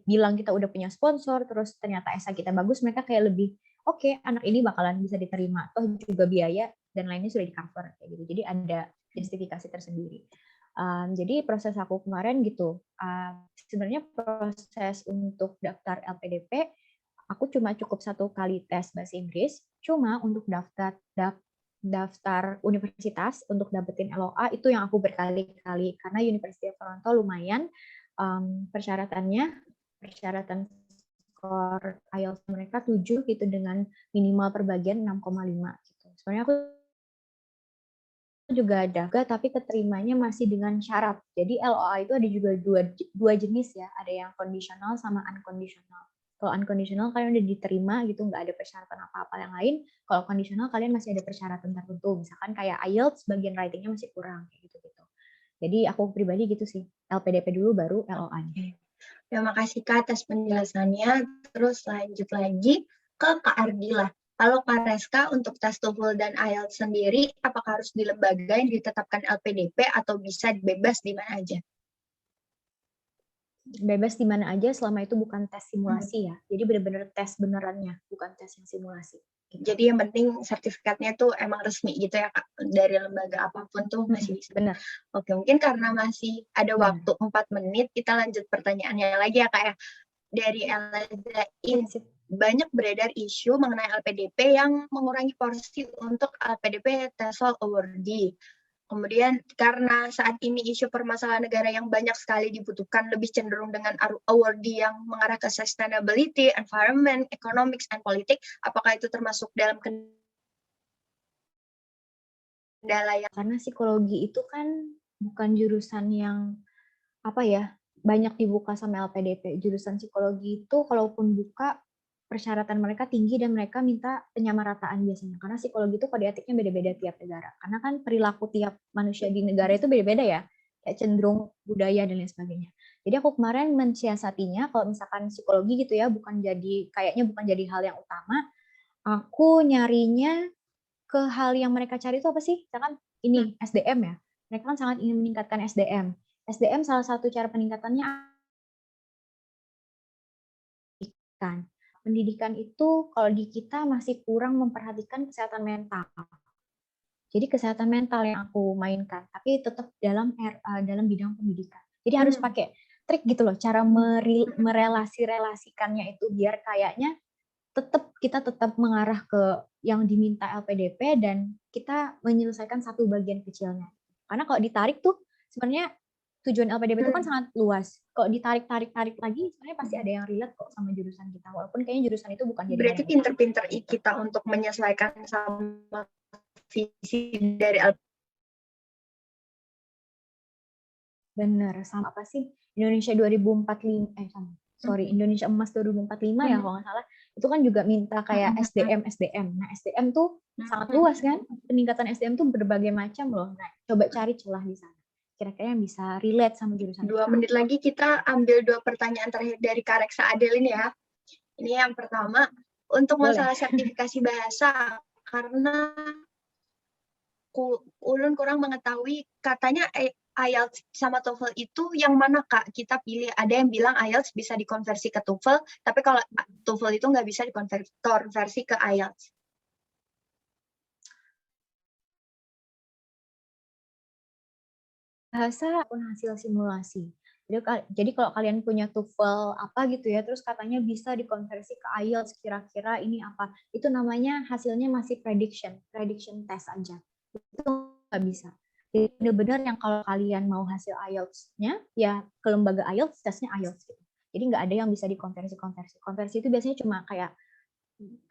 bilang kita udah punya sponsor terus ternyata esai kita bagus mereka kayak lebih oke, anak ini bakalan bisa diterima toh juga biaya dan lainnya sudah di cover kayak gitu. Jadi ada justifikasi tersendiri. Jadi proses aku kemarin gitu. Sebenarnya proses untuk daftar LPDP aku cuma cukup 1 kali tes bahasa Inggris. Cuma untuk daftar universitas untuk dapetin LOA itu yang aku berkali-kali karena University of Toronto lumayan persyaratan skor IELTS mereka 7 gitu dengan minimal perbagian 6,5 gitu. Sebenarnya aku juga ada tapi keterimanya masih dengan syarat. Jadi LOA itu ada juga dua jenis ya, ada yang conditional sama unconditional. Kalau unconditional kalian udah diterima gitu, nggak ada persyaratan apa-apa yang lain. Kalau conditional kalian masih ada persyaratan tertentu, misalkan kayak IELTS bagian writing-nya masih kurang kayak gitu-gitu. Jadi aku pribadi gitu sih, LPDP dulu baru LOA-nya. Terima kasih Kak atas penjelasannya. Terus lanjut lagi ke Kak Ardila. Kalau Kak Reska untuk tes TOEFL dan IELTS sendiri, apakah harus di lembaga yang ditetapkan LPDP atau bisa bebas di mana aja? Bebas di mana aja selama itu bukan tes simulasi ya. Jadi benar-benar tes benerannya, bukan tes yang simulasi. Jadi yang penting sertifikatnya tuh emang resmi gitu ya Kak, dari lembaga apapun tuh masih bisa. Benar. Oke, mungkin karena masih ada Benar. waktu 4 menit, kita lanjut pertanyaannya lagi ya Kak ya. Dari Sip. banyak beredar isu mengenai LPDP yang mengurangi porsi untuk LPDP TESOL awardee. Kemudian karena saat ini isu permasalahan negara yang banyak sekali dibutuhkan lebih cenderung dengan awardee yang mengarah ke sustainability, environment, economics, and politics, apakah itu termasuk dalam kendala yang Karena psikologi itu kan bukan jurusan yang apa ya, banyak dibuka sama LPDP. Jurusan psikologi itu kalaupun buka, persyaratan mereka tinggi dan mereka minta penyamarataan biasanya. Karena psikologi itu kode etiknya beda-beda tiap negara. Karena kan perilaku tiap manusia di negara itu beda-beda ya. Kayak cenderung budaya dan lain sebagainya. Jadi aku kemarin mensiasatinya kalau misalkan psikologi gitu ya, kayaknya bukan jadi hal yang utama. Aku nyarinya ke hal yang mereka cari itu apa sih? Misalkan ini SDM ya. Mereka kan sangat ingin meningkatkan SDM. SDM salah satu cara peningkatannya pendidikan. Pendidikan itu kalau di kita masih kurang memperhatikan kesehatan mental. Jadi kesehatan mental yang aku mainkan, tapi tetap dalam bidang pendidikan. Jadi harus pakai trik gitu loh, cara merelasi-relasikannya itu biar kayaknya kita tetap mengarah ke yang diminta LPDP dan kita menyelesaikan satu bagian kecilnya. Karena kalau ditarik tuh sebenarnya tujuan LPDP itu kan sangat luas. Kalau ditarik lagi sebenarnya pasti ada yang relate kok sama jurusan kita. Walaupun kayaknya jurusan itu bukan jadi berarti hal yang utama. pinter-pinter kita untuk menyesuaikan sama visi dari Bener, sama apa sih? Indonesia 2045 Indonesia Emas 2045 ya kalau nggak salah. Itu kan juga minta kayak SDM. Nah, SDM tuh sangat luas kan? Peningkatan SDM tuh berbagai macam loh. Nah, coba cari celah di sana. Kira-kira yang bisa relate sama jurusan 2 menit lagi kita ambil 2 pertanyaan terakhir dari Kak Reksa Adel ini ya. Ini yang pertama, untuk masalah sertifikasi bahasa, karena ulun kurang mengetahui, katanya IELTS sama TOEFL itu yang mana Kak? Kita pilih, ada yang bilang IELTS bisa dikonversi ke TOEFL, tapi kalau TOEFL itu nggak bisa dikonversi ke IELTS. Bahasa pun hasil simulasi. Jadi kalau kalian punya TOEFL apa gitu ya, terus katanya bisa dikonversi ke IELTS, kira-kira ini apa? Itu namanya hasilnya masih prediction test aja. Itu nggak bisa. Jadi benar-benar yang kalau kalian mau hasil IELTS-nya, ya ke lembaga IELTS, tesnya IELTS gitu. Jadi nggak ada yang bisa dikonversi. Konversi itu biasanya cuma kayak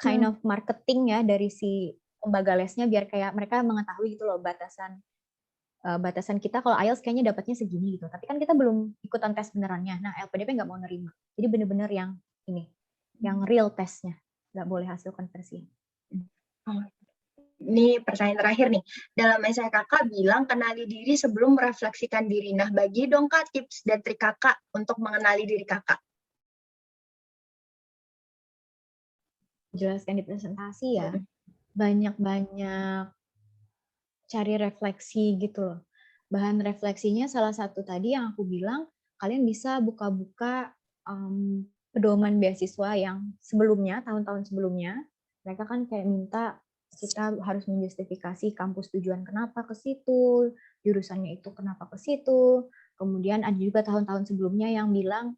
kind of marketing ya dari si lembaga lesnya, biar kayak mereka mengetahui gitu loh batasan kita kalau IELTS kayaknya dapatnya segini gitu. Tapi kan kita belum ikutan tes benerannya. Nah, LPDP nggak mau nerima. Jadi bener-bener yang ini, yang real tesnya. Nggak boleh hasil konversi. Ini pertanyaan terakhir nih. Dalam essay kakak bilang kenali diri sebelum merefleksikan diri. Nah, bagi dong Kak tips dan trik kakak untuk mengenali diri kakak. Jelaskan di presentasi ya. Banyak-banyak cari refleksi gitu loh. Bahan refleksinya salah satu tadi yang aku bilang, kalian bisa buka-buka pedoman beasiswa yang sebelumnya, tahun-tahun sebelumnya, mereka kan kayak minta kita harus menjustifikasi kampus tujuan kenapa ke situ, jurusannya itu kenapa ke situ, kemudian ada juga tahun-tahun sebelumnya yang bilang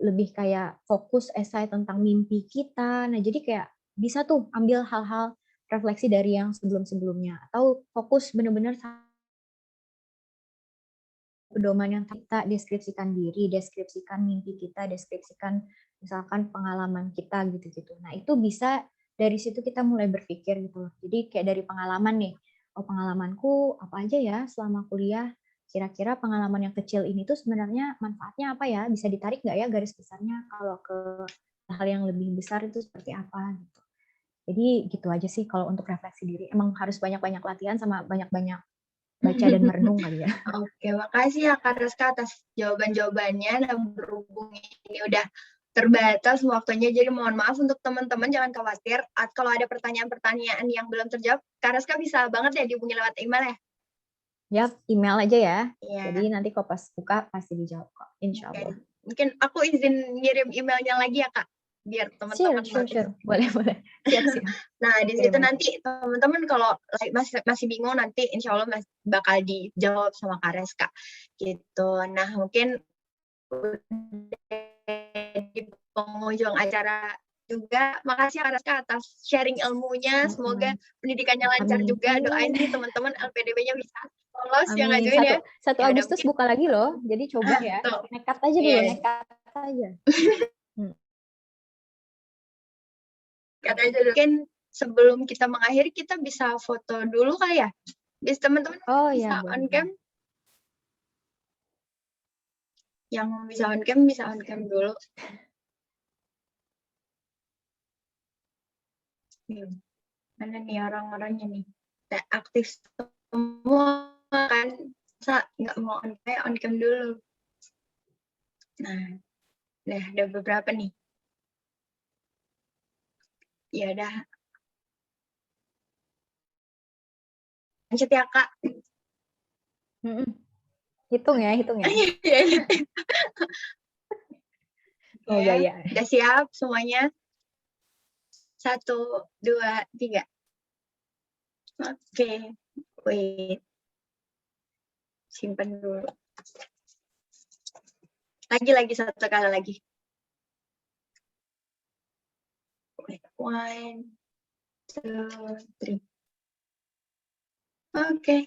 lebih kayak fokus esai tentang mimpi kita, nah jadi kayak bisa tuh ambil hal-hal refleksi dari yang sebelum-sebelumnya, atau fokus benar-benar pedoman yang kita deskripsikan diri, deskripsikan mimpi kita, deskripsikan misalkan pengalaman kita gitu-gitu. Nah, itu bisa dari situ kita mulai berpikir gitu loh. Jadi kayak dari pengalaman nih, oh pengalamanku apa aja ya selama kuliah, kira-kira pengalaman yang kecil ini tuh sebenarnya manfaatnya apa ya, bisa ditarik nggak ya garis besarnya kalau ke hal yang lebih besar itu seperti apa gitu. Jadi gitu aja sih kalau untuk refleksi diri. Emang harus banyak-banyak latihan sama banyak-banyak baca dan merenung kali ya. Oke, makasih ya Kak Reska atas jawaban-jawabannya. Dan berhubung ini udah terbatas waktunya, jadi mohon maaf untuk teman-teman, jangan khawatir. Kalau ada pertanyaan-pertanyaan yang belum terjawab, Kak Reska bisa banget ya dihubungi lewat email ya? Yap, email aja ya. Iya. Jadi nanti kalau pas buka pasti dijawab kok, insya Allah. Mungkin aku izin ngirim emailnya lagi ya Kak? biar Sure, teman-teman sure, notice. sure. Boleh, boleh. Siap, siap. Nah, di Oke, situ baik. nanti teman-teman kalau masih bingung nanti insya Allah bakal dijawab sama Kak Reska gitu. Nah, mungkin di penghujung acara juga makasih Kak Reska atas sharing ilmunya. Semoga pendidikannya lancar Amin. juga. Doain Amin. nih teman-teman LPDP-nya bisa lolos yang Amin. ngajuin ya. 1 Ya udah Agustus mungkin buka lagi loh. Jadi coba ya. tuh. Nekat aja dulu, Iya. nekat aja. Kata aja dulu. Mungkin sebelum kita mengakhiri kita bisa foto dulu kali ya. Bisa teman-teman Oh bisa ya, on boleh. cam. Yang bisa on cam dulu. Mana nih orang-orangnya nih? Aktif semua kan. Nggak mau on cam dulu. Nah, ada beberapa nih. Ya udah. Lanjut ya Kak. Hitung ya. Oh gaya. Udah siap semuanya? 1, 2, 3. Oke. Wait. Simpan dulu. Lagi 1 kali lagi. 1, 2, 3. Oke.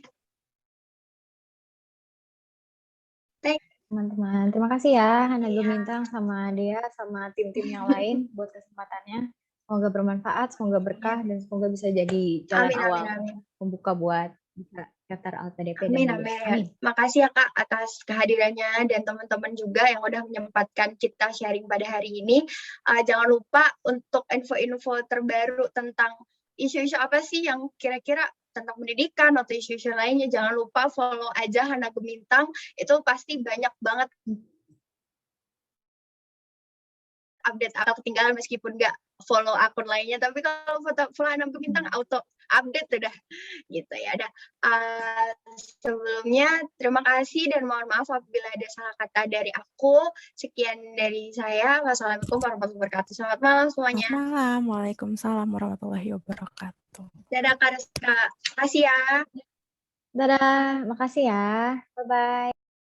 Teman-teman, terima kasih ya Hana Iya. Gemintang sama Dea sama tim-tim yang lain buat kesempatannya. Semoga bermanfaat, semoga berkah, dan semoga bisa jadi jalan awal pembuka buat bisa daftar LPDP dan lulus. Amin. Makasih ya Kak atas kehadirannya dan teman-teman juga yang udah menyempatkan kita sharing pada hari ini. Jangan lupa untuk info-info terbaru tentang isu-isu apa sih yang kira-kira tentang pendidikan atau isu-isu lainnya, jangan lupa follow aja Hana Gemintang, itu pasti banyak banget update atau ketinggalan meskipun nggak follow akun lainnya, tapi kalau follow Hana Gemintang auto update udah gitu ya. Sebelumnya terima kasih dan mohon maaf apabila ada salah kata dari aku. Sekian dari saya. Wassalamualaikum warahmatullahi wabarakatuh. Selamat malam semuanya. Selamat malam. Waalaikumsalam warahmatullahi wabarakatuh. Dadah Kak Reska. Makasih ya. Dadah, makasih ya. Bye-bye.